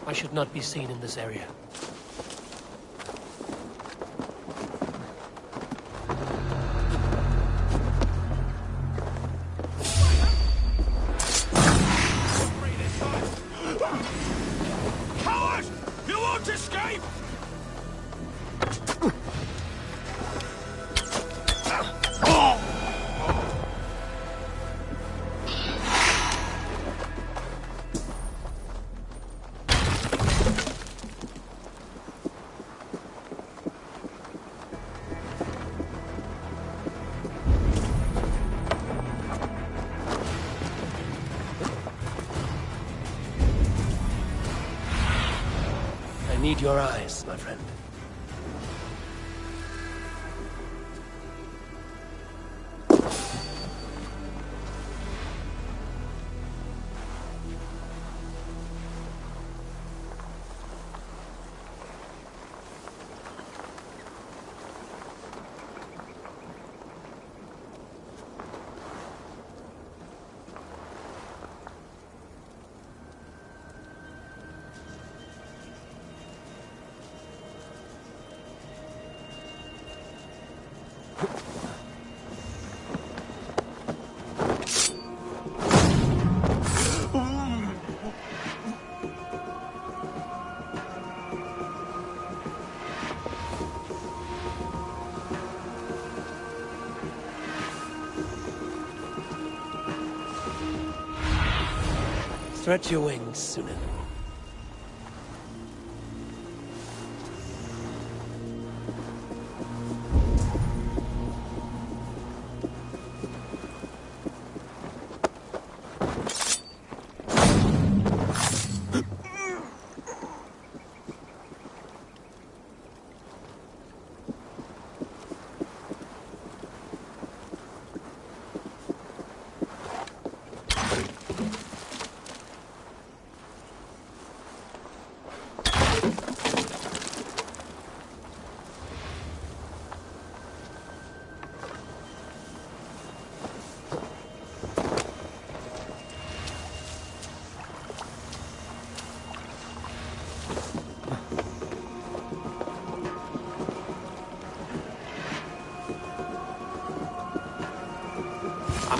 I should not be seen in this area. Coward! You won't escape! I need your eyes, my friend. Stretch your wings, Sunan.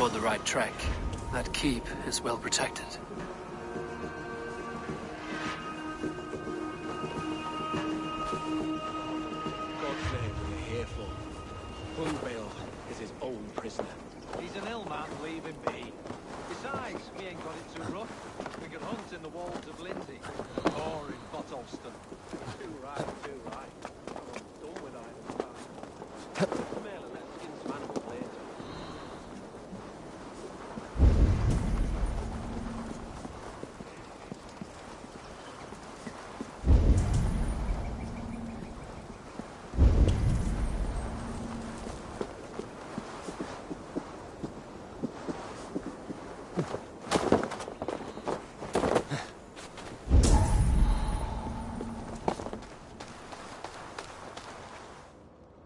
on the right track. That keep is well protected. God's name we're here for. Hunbale is his own prisoner. He's an ill man, leave him be. Besides, we ain't got it too rough. We can hunt in the walls of Lindsey, or in Botolston. Too right, too right. I'm done with either. Merely let's skin some animals later.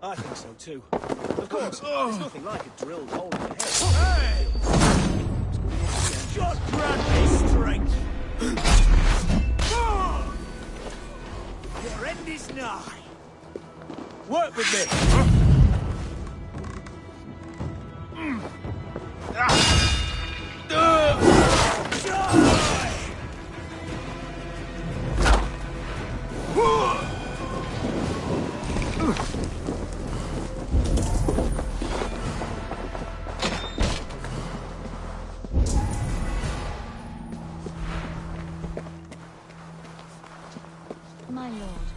I think so too. Of course, there's nothing like a drilled hole in the head. Hey! Just grant me strength! Your end is nigh. Work with me! My lord,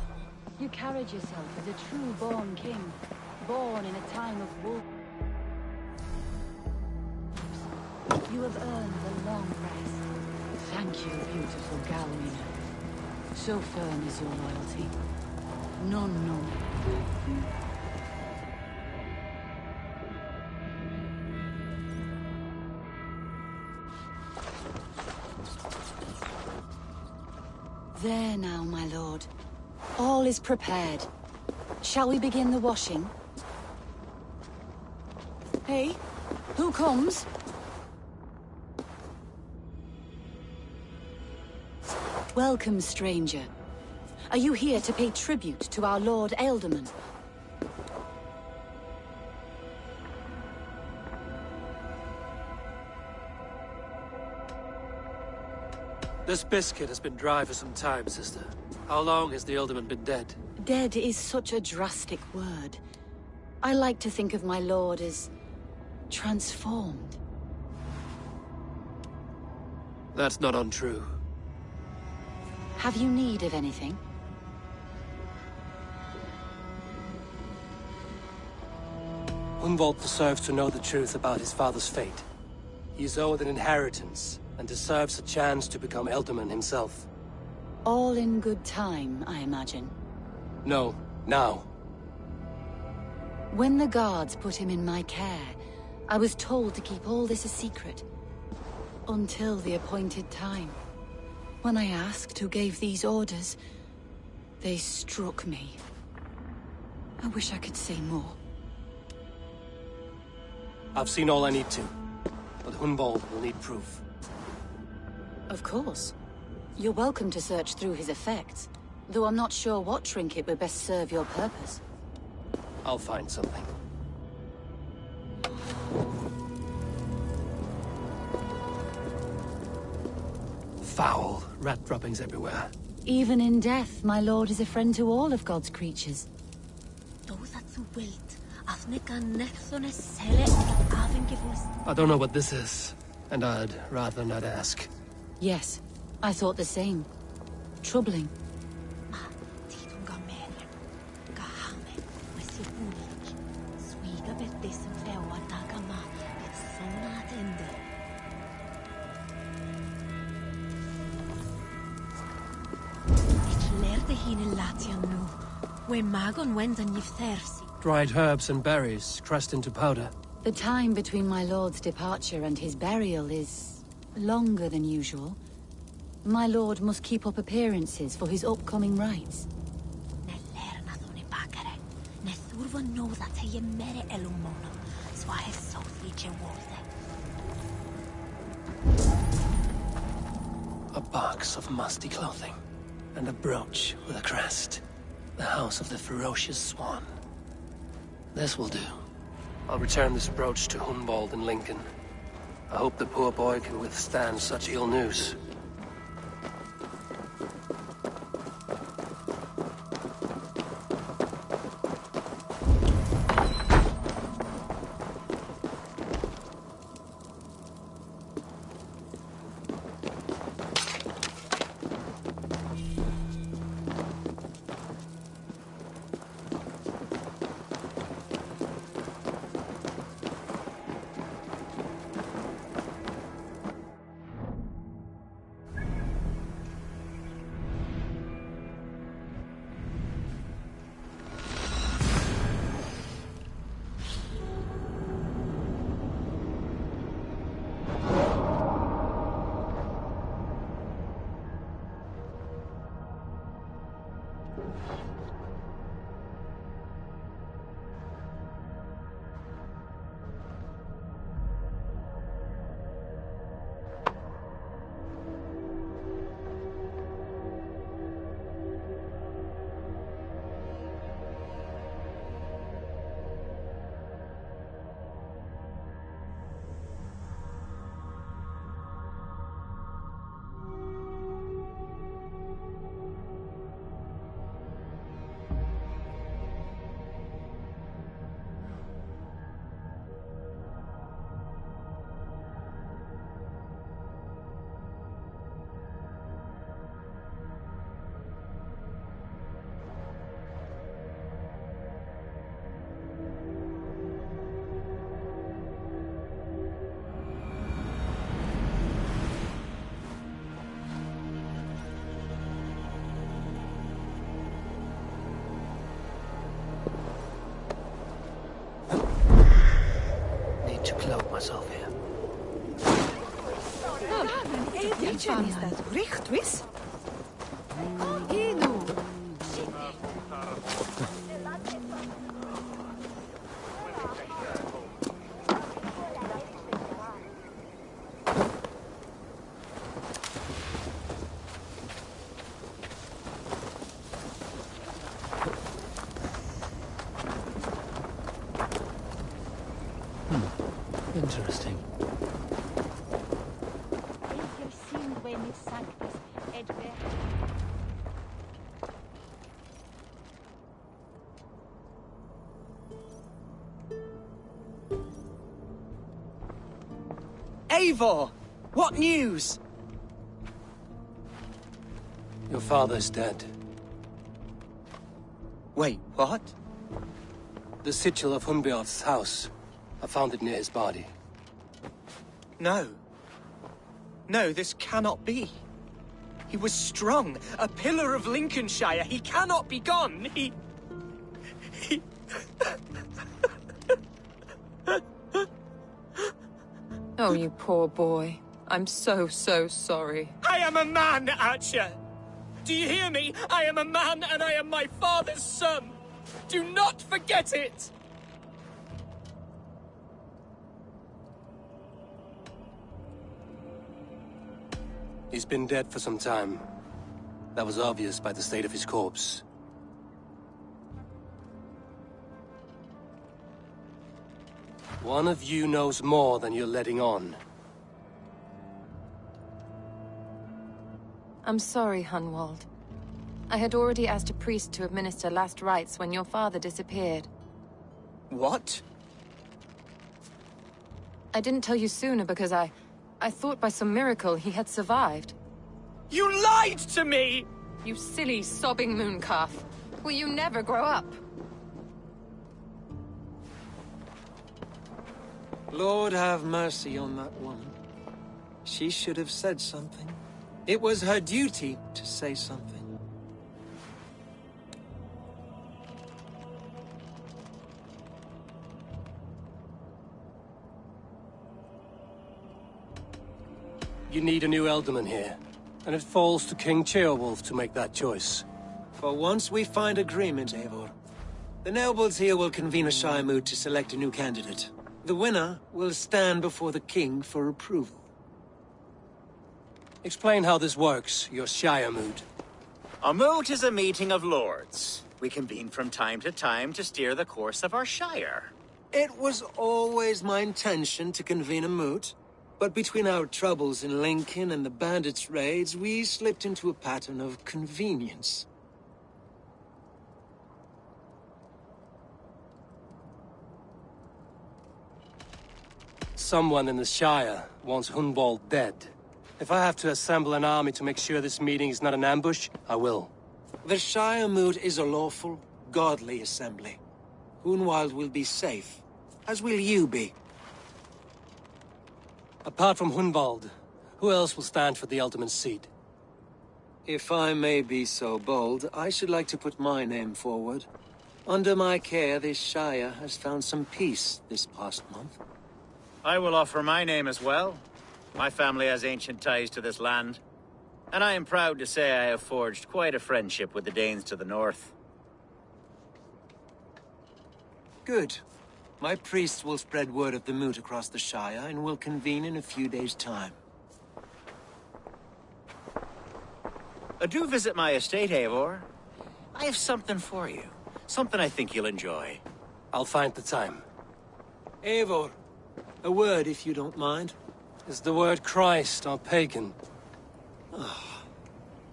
you carried yourself as a true-born king, born in a time of war. You have earned a long rest. Thank you, beautiful Galwina. So firm is your loyalty. None know. There now, my lord. All is prepared. Shall we begin the washing? Hey, who comes? Welcome, stranger. Are you here to pay tribute to our Lord Ealdorman? This biscuit has been dry for some time, sister. How long has the Ealdorman been dead? Dead is such a drastic word. I like to think of my lord as transformed. That's not untrue. Have you need of anything? Hunwald deserves to know the truth about his father's fate. He is owed an inheritance, and deserves a chance to become Ealdorman himself. All in good time, I imagine. No, now. When the guards put him in my care, I was told to keep all this a secret. Until the appointed time. When I asked who gave these orders, they struck me. I wish I could say more. I've seen all I need to, but Hunwald will need proof. Of course. You're welcome to search through his effects, though I'm not sure what trinket would best serve your purpose. I'll find something. Foul. Rat droppings everywhere. Even in death, my lord is a friend to all of God's creatures. I don't know what this is, and I'd rather not ask. Yes, I thought the same. Troubling. Dried herbs and berries, crushed into powder. The time between my lord's departure and his burial is longer than usual. My lord must keep up appearances for his upcoming rites. A box of musty clothing, and a brooch with a crest. The house of the ferocious swan. This will do. I'll return this brooch to Hunwald in Lincoln. I hope the poor boy can withstand such ill news. To cloak myself here. Is dat recht, wis? Hier nu. Interesting. Eivor! What news? Your father's dead. Wait, what? The sigil of Hunbjorn's house. I found it near his body. No. No, this cannot be. He was strong, a pillar of Lincolnshire. He cannot be gone. He... Oh, you poor boy. I'm so sorry. I am a man, Archer! Do you hear me? I am a man and I am my father's son! Do not forget it! He's been dead for some time. That was obvious by the state of his corpse. One of you knows more than you're letting on. I'm sorry, Hunwald. I had already asked a priest to administer last rites when your father disappeared. What? I didn't tell you sooner because I thought by some miracle he had survived. You lied to me! You silly, sobbing mooncalf. Will you never grow up? Lord have mercy on that woman. She should have said something. It was her duty to say something. You need a new Elderman here, and it falls to King Ceolwulf to make that choice. For once we find agreement, Eivor. The nobles here will convene a Shire moot to select a new candidate. The winner will stand before the king for approval. Explain how this works, your Shire moot. A moot is a meeting of lords. We convene from time to time to steer the course of our Shire. It was always my intention to convene a moot, But between our troubles in Lincoln and the bandits' raids, we slipped into a pattern of convenience. Someone in the Shire wants Hunwald dead. If I have to assemble an army to make sure this meeting is not an ambush, I will. The Shire Moot is a lawful, godly assembly. Hunwald will be safe, as will you be. Apart from Hunwald, who else will stand for the Alderman's seat? If I may be so bold, I should like to put my name forward. Under my care, this Shire has found some peace this past month. I will offer my name as well. My family has ancient ties to this land. And I am proud to say I have forged quite a friendship with the Danes to the north. Good. My priests will spread word of the moot across the Shire and will convene in a few days' time. Do visit my estate, Eivor. I have something for you. Something I think you'll enjoy. I'll find the time. Eivor, a word if you don't mind. Is the word Christ or pagan?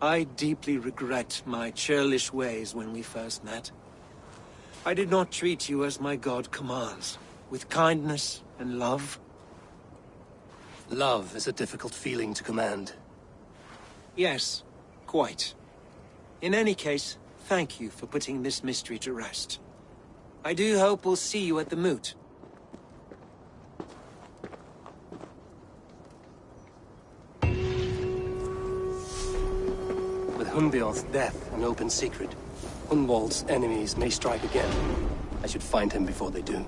I deeply regret my churlish ways when we first met. I did not treat you as my god commands, with kindness and love. Love is a difficult feeling to command. Yes, quite. In any case, thank you for putting this mystery to rest. I do hope we'll see you at the moot. With Hunbeorn's death an open secret, Hunwald's enemies may strike again. I should find him before they do.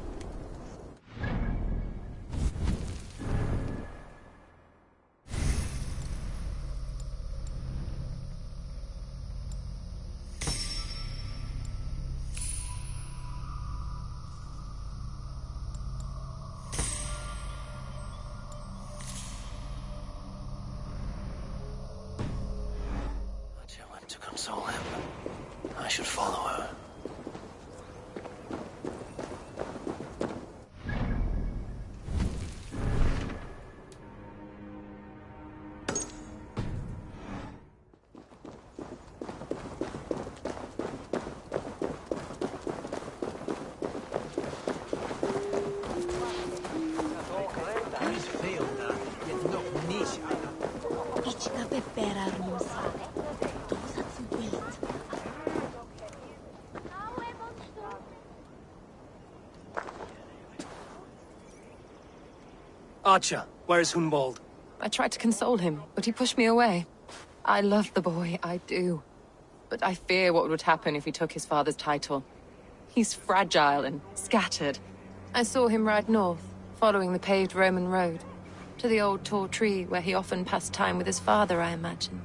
To console him, I should follow her. Archer, where is Hunwald? I tried to console him, but he pushed me away. I love the boy, I do. But I fear what would happen if he took his father's title. He's fragile and scattered. I saw him ride north, following the paved Roman road. To the old tall tree where he often passed time with his father, I imagine.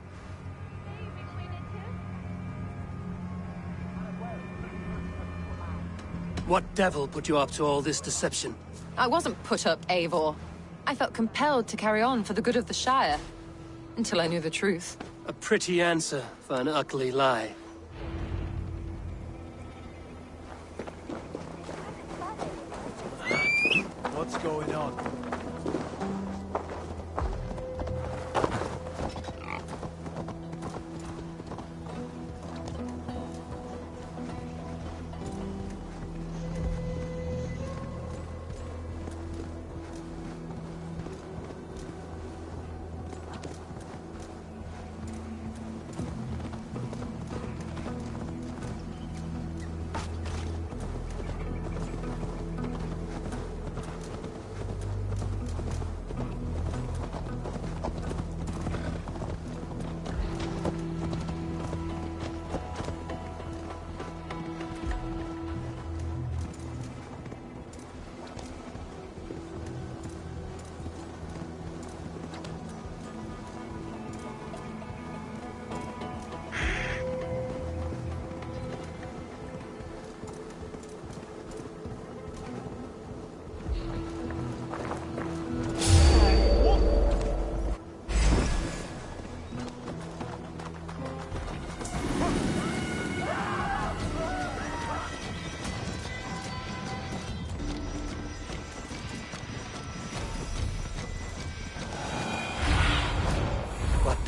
What devil put you up to all this deception? I wasn't put up, Eivor. I felt compelled to carry on for the good of the Shire. Until I knew the truth. A pretty answer for an ugly lie. What's going on?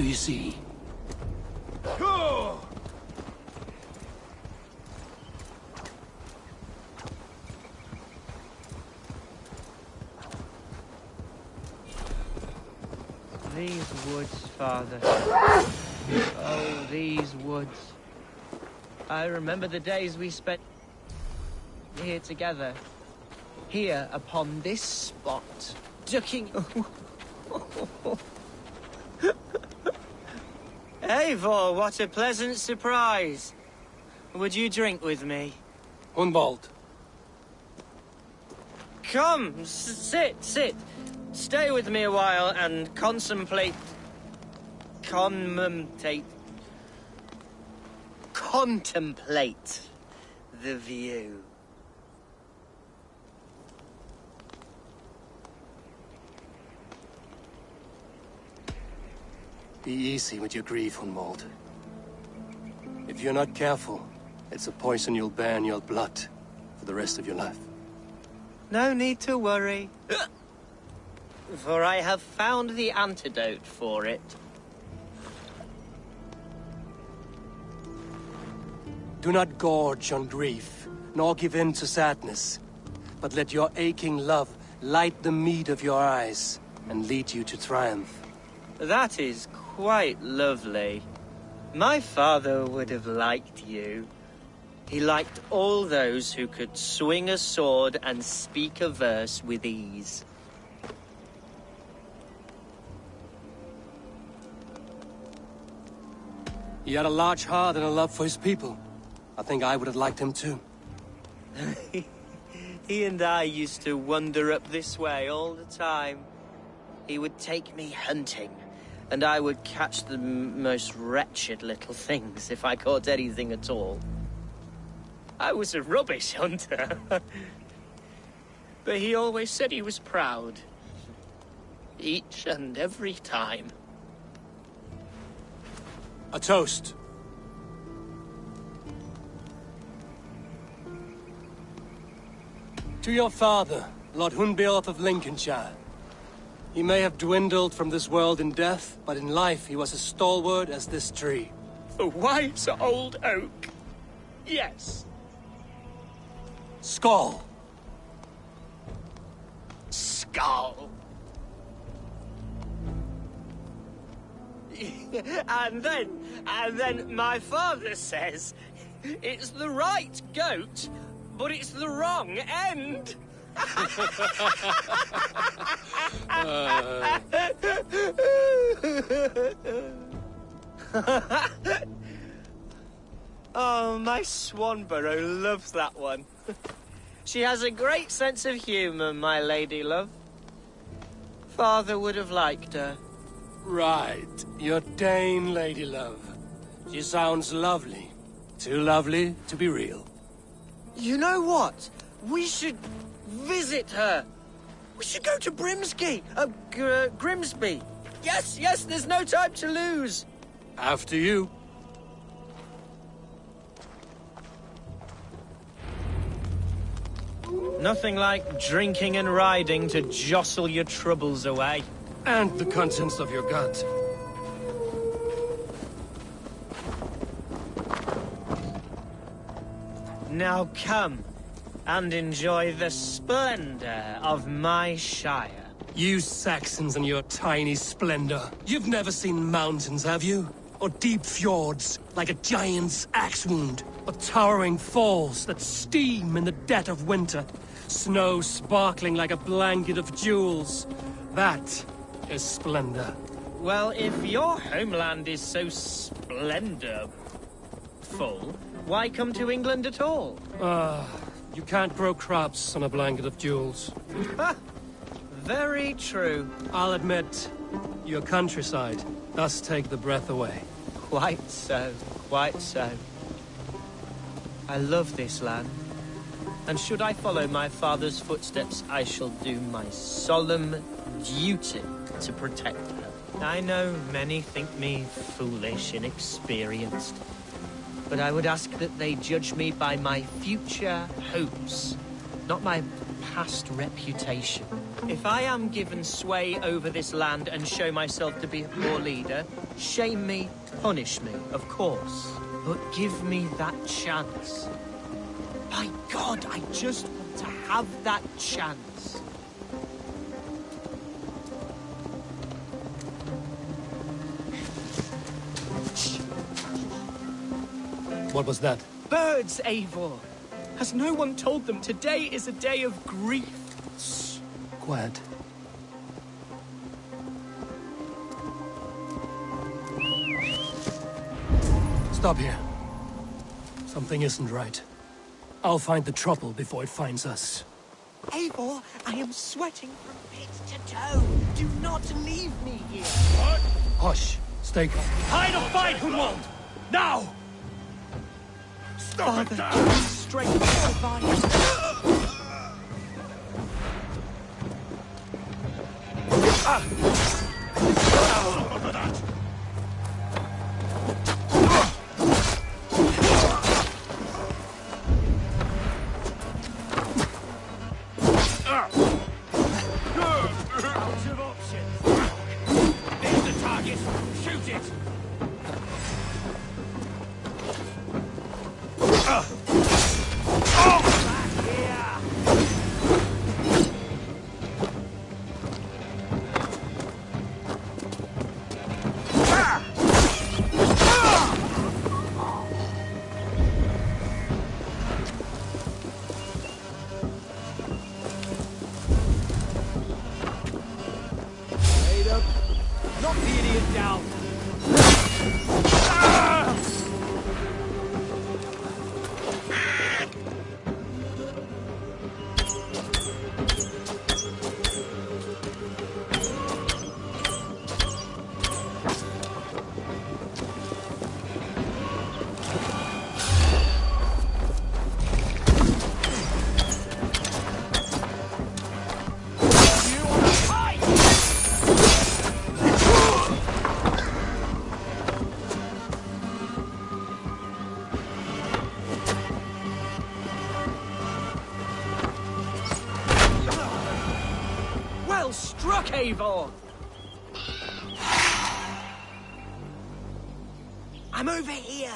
do you see? These woods, Father. Oh, these woods. I remember the days we spent here together. Here, upon this spot. Ducking... Eivor, what a pleasant surprise. Would you drink with me? Hunwald. Come, sit. Stay with me a while and contemplate the view. Be easy with your grief, Hunwald. If you're not careful, it's a poison you'll bear in your blood for the rest of your life. No need to worry. For I have found the antidote for it. Do not gorge on grief, nor give in to sadness, but let your aching love light the mead of your eyes and lead you to triumph. That is quite lovely. My father would have liked you. He liked all those who could swing a sword and speak a verse with ease. He had a large heart and a love for his people. I think I would have liked him too. He and I used to wander up this way all the time. He would take me hunting, and I would catch the most wretched little things if I caught anything at all. I was a rubbish hunter. But he always said he was proud. Each and every time. A toast. To your father, Lord Hunbeorth of Lincolnshire. He may have dwindled from this world in death, but in life he was as stalwart as this tree. A wise old oak. Yes. Skull. Skull. And then my father says it's the right goat, but it's the wrong end. Oh, my Swanborough loves that one. She has a great sense of humour, my lady love. Father would have liked her. Right, your Dane lady love. She sounds lovely. Too lovely to be real. You know what? We should visit her. We should go to Grimsby. Yes, there's no time to lose. After you. Nothing like drinking and riding to jostle your troubles away. And the contents of your gut. Now come and enjoy the splendor of my shire. You Saxons and your tiny splendor. You've never seen mountains, have you? Or deep fjords, like a giant's axe wound. Or towering falls that steam in the dead of winter. Snow sparkling like a blanket of jewels. That is splendor. Well, if your homeland is so splendorful, why come to England at all? You can't grow crops on a blanket of jewels. Very true. I'll admit, your countryside does take the breath away. Quite so, quite so. I love this land. And should I follow my father's footsteps, I shall do my solemn duty to protect her. I know many think me foolish, inexperienced, but I would ask that they judge me by my future hopes, not my past reputation. If I am given sway over this land and show myself to be a poor leader, shame me, punish me, of course. But give me that chance. By God, I just want to have that chance. What was that? Birds, Eivor! Has no one told them today is a day of grief? Shh. Quiet. Stop here. Something isn't right. I'll find the trouble before it finds us. Eivor, I am sweating from pit to toe. Do not leave me here. What? Hush. Stay calm. Hide or fight, Hunwald! Now! Stop Father, give me strength to survive. Out of options. There's the target. Shoot it. Knock the idiot down. Well struck, Eivor! I'm over here.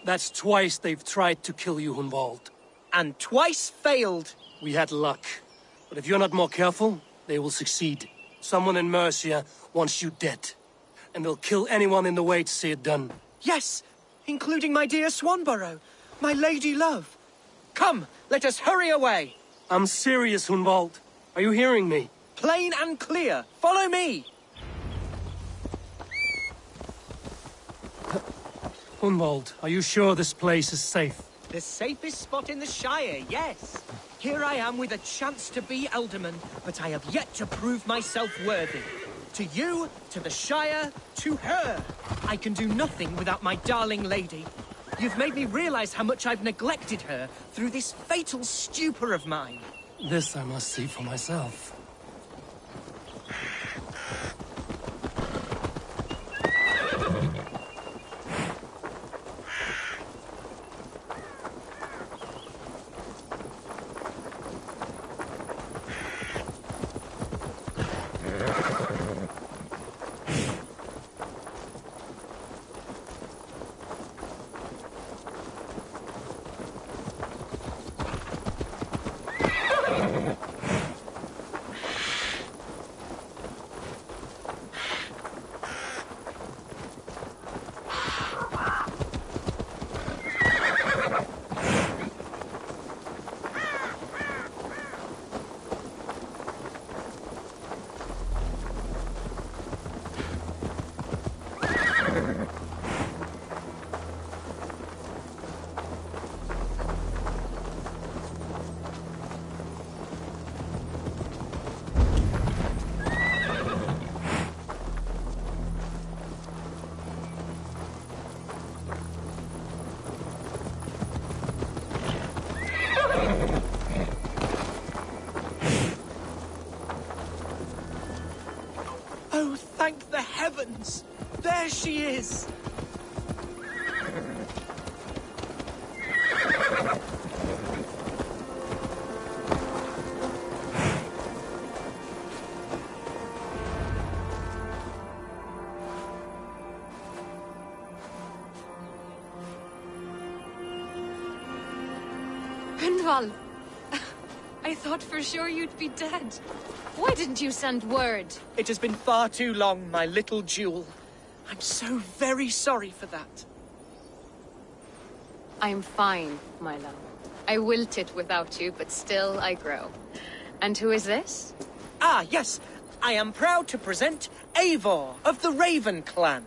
That's twice they've tried to kill you, Hunwald. And twice failed. We had luck. But if you're not more careful, they will succeed. Someone in Mercia wants you dead. And they'll kill anyone in the way to see it done. Yes, including my dear Swanborough, my lady love. Come, let us hurry away. I'm serious, Hunwald. Are you hearing me? Plain and clear. Follow me. Hunwald, are you sure this place is safe? The safest spot in the Shire, yes. Here I am with a chance to be Elderman, but I have yet to prove myself worthy. To you, to the Shire, to her. I can do nothing without my darling lady. You've made me realize how much I've neglected her through this fatal stupor of mine. This I must see for myself. Oh, thank the heavens! There she is! Hunwald! I thought for sure you'd be dead. Why didn't you send word? It has been far too long, my little jewel. I'm so very sorry for that. I'm fine, my love. I wilted without you, but still I grow. And who is this? Ah, yes. I am proud to present Eivor of the Raven clan.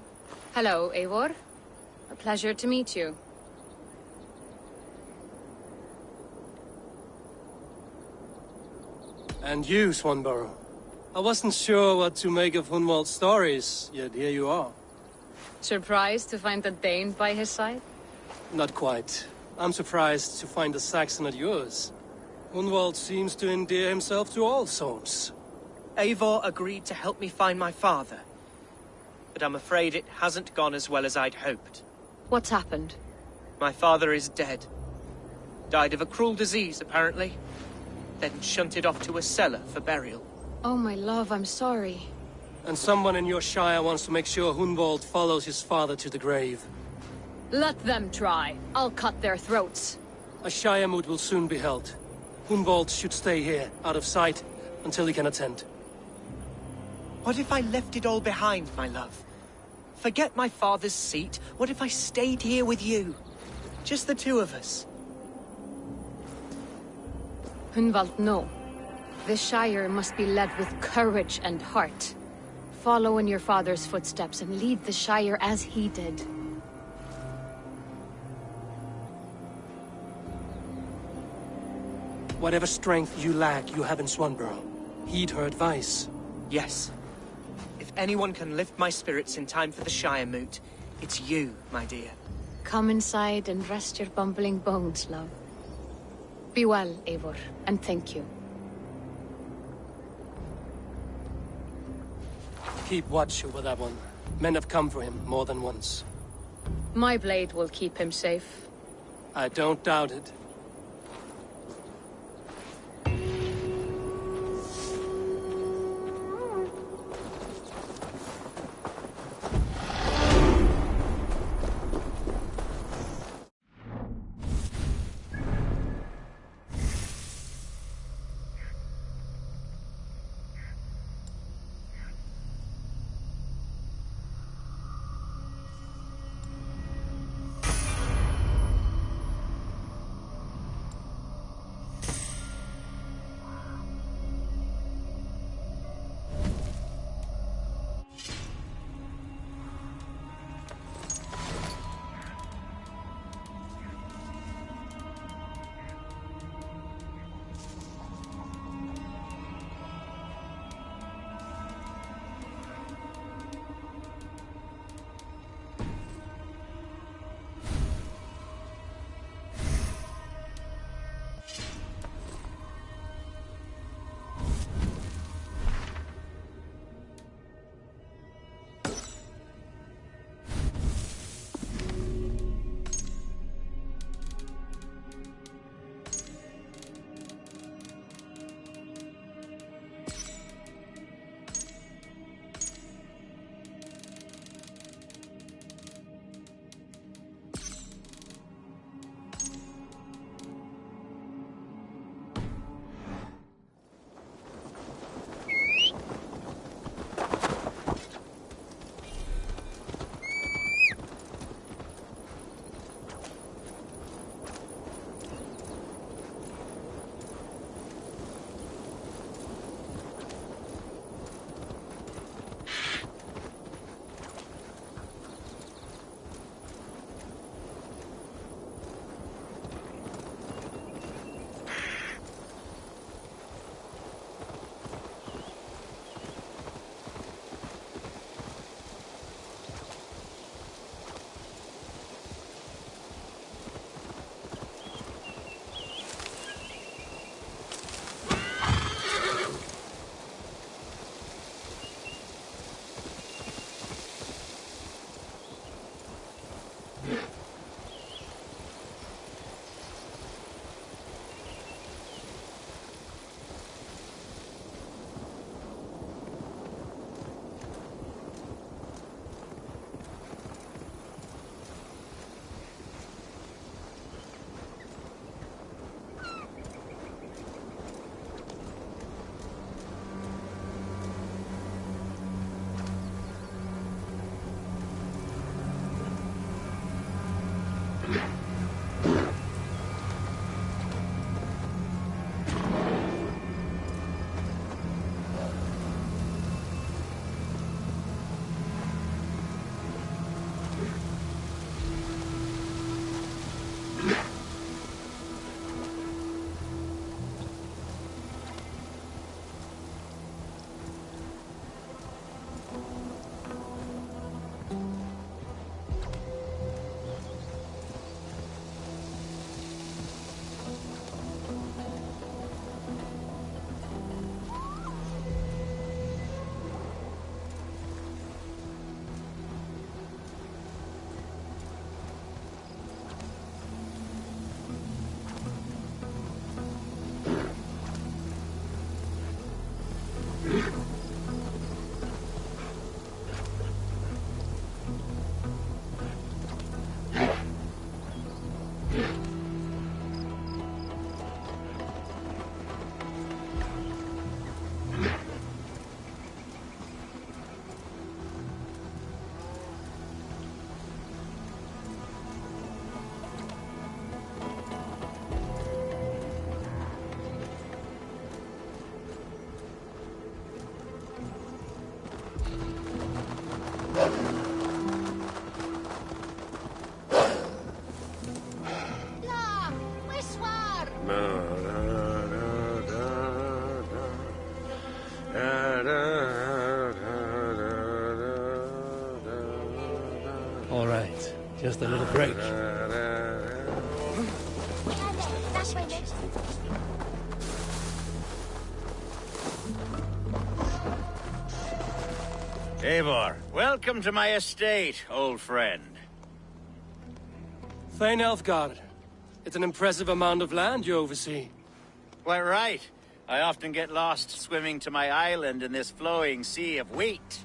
Hello, Eivor. A pleasure to meet you. And you, Swanborough. I wasn't sure what to make of Hunwald's stories, yet here you are. Surprised to find a Dane by his side? Not quite. I'm surprised to find a Saxon at yours. Hunwald seems to endear himself to all sorts. Eivor agreed to help me find my father. But I'm afraid it hasn't gone as well as I'd hoped. What's happened? My father is dead. Died of a cruel disease, apparently. Then shunted off to a cellar for burial. Oh, my love, I'm sorry. And someone in your shire wants to make sure Hunwald follows his father to the grave. Let them try. I'll cut their throats. A shire moot will soon be held. Hunwald should stay here, out of sight, until he can attend. What if I left it all behind, my love? Forget my father's seat. What if I stayed here with you? Just the two of us. Hunwald, no. This Shire must be led with courage and heart. Follow in your father's footsteps and lead the Shire as he did. Whatever strength you lack, you have in Swanborough. Heed her advice. Yes. If anyone can lift my spirits in time for the Shire moot, it's you, my dear. Come inside and rest your bumbling bones, love. Be well, Eivor, and thank you. Keep watch over that one. Men have come for him more than once. My blade will keep him safe. I don't doubt it. All right, just a little break. Eivor, welcome to my estate, old friend. Thane Elfgard. It's an impressive amount of land you oversee. Quite right. I often get lost swimming to my island in this flowing sea of wheat.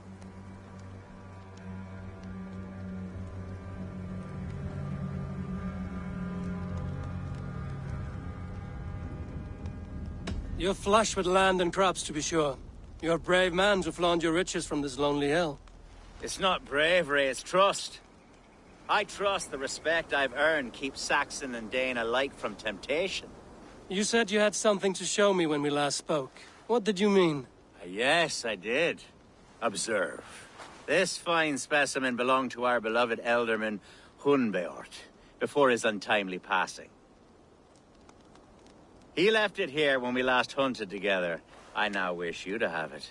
You're flush with land and crops, to be sure. You're a brave man to flaunt your riches from this lonely hill. It's not bravery, it's trust. I trust the respect I've earned keeps Saxon and Dane alike from temptation. You said you had something to show me when we last spoke. What did you mean? Yes, I did. Observe. This fine specimen belonged to our beloved elderman, Hunbeort, before his untimely passing. He left it here when we last hunted together. I now wish you to have it.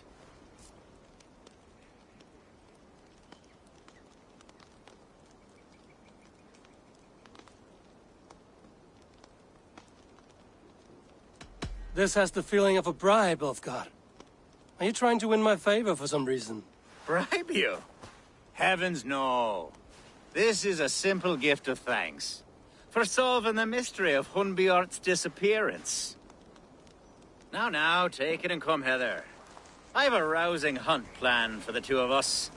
This has the feeling of a bribe, Ulfgar. Are you trying to win my favor for some reason? Bribe you? Heavens no. This is a simple gift of thanks. For solving the mystery of Hunbeort's disappearance. Now, take it and come hither. I've a rousing hunt planned for the two of us.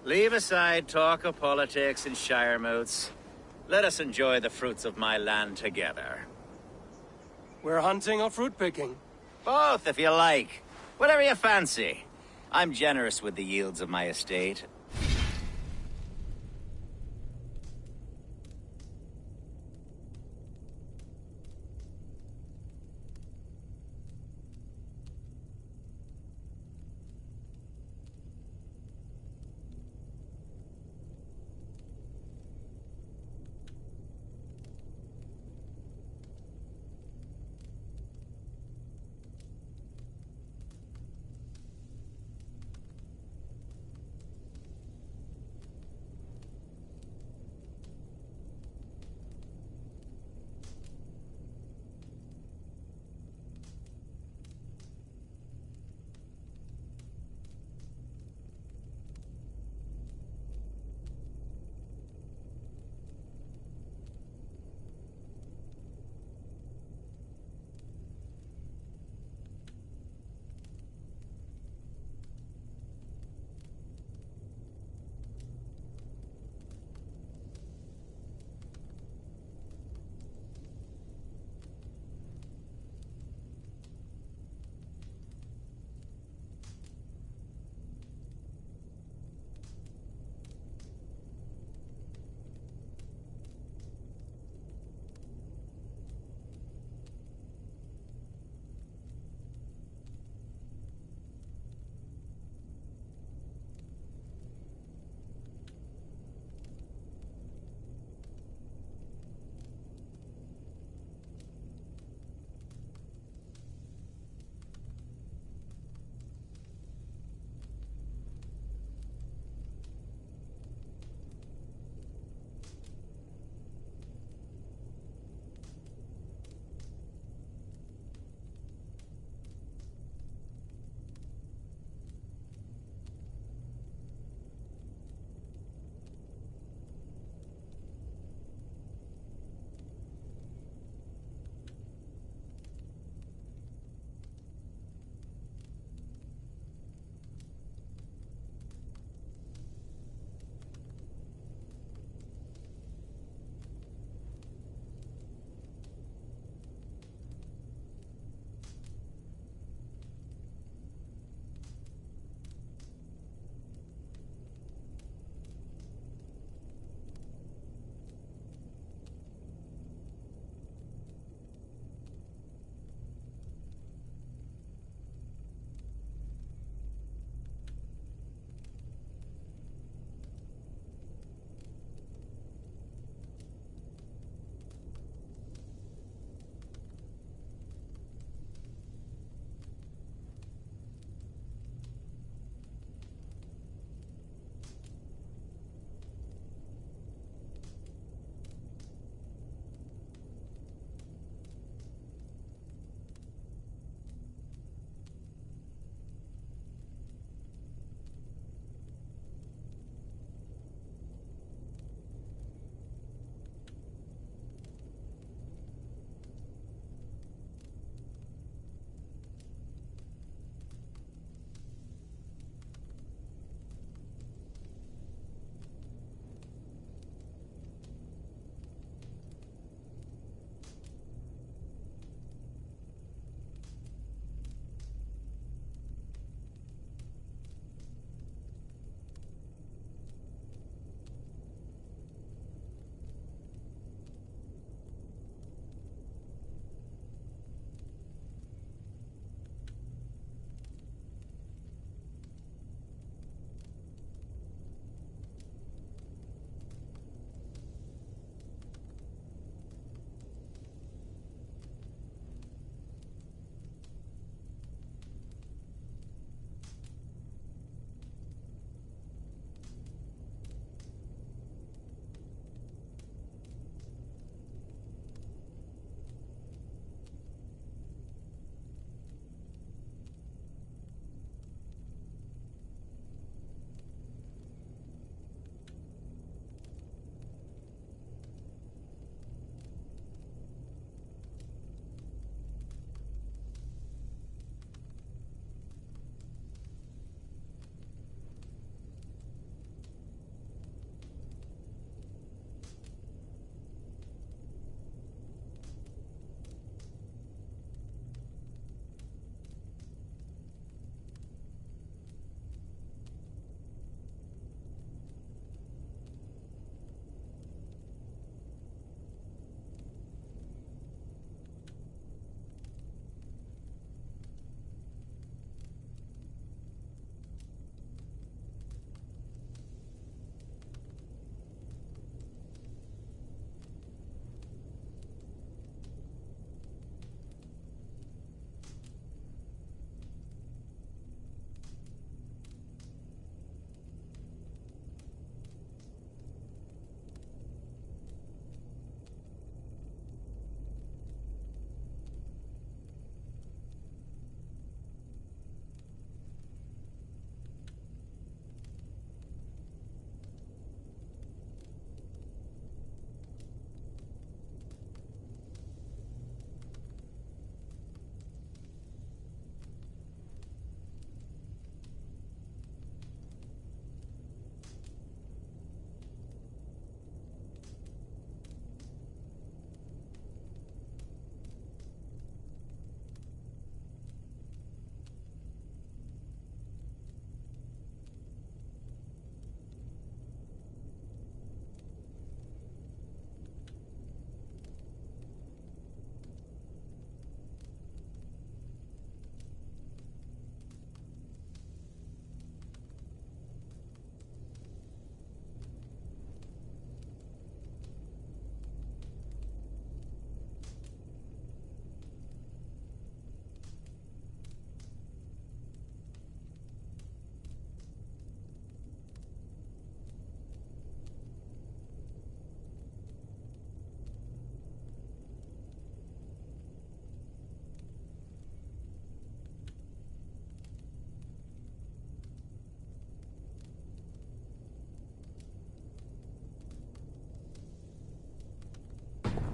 Leave aside talk of politics and shire moots. Let us enjoy the fruits of my land together. We're hunting or fruit picking? Both, if you like. Whatever you fancy. I'm generous with the yields of my estate.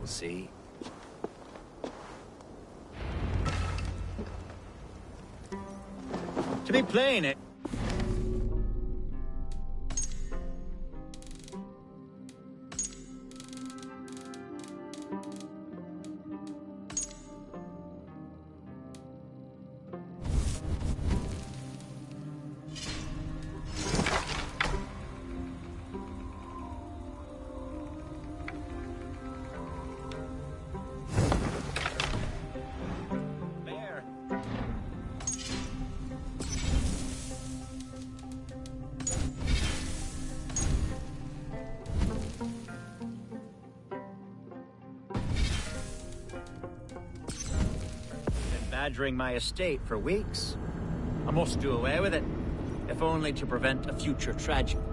see. To be plain, it... badgering my estate for weeks. I must do away with it, if only to prevent a future tragedy.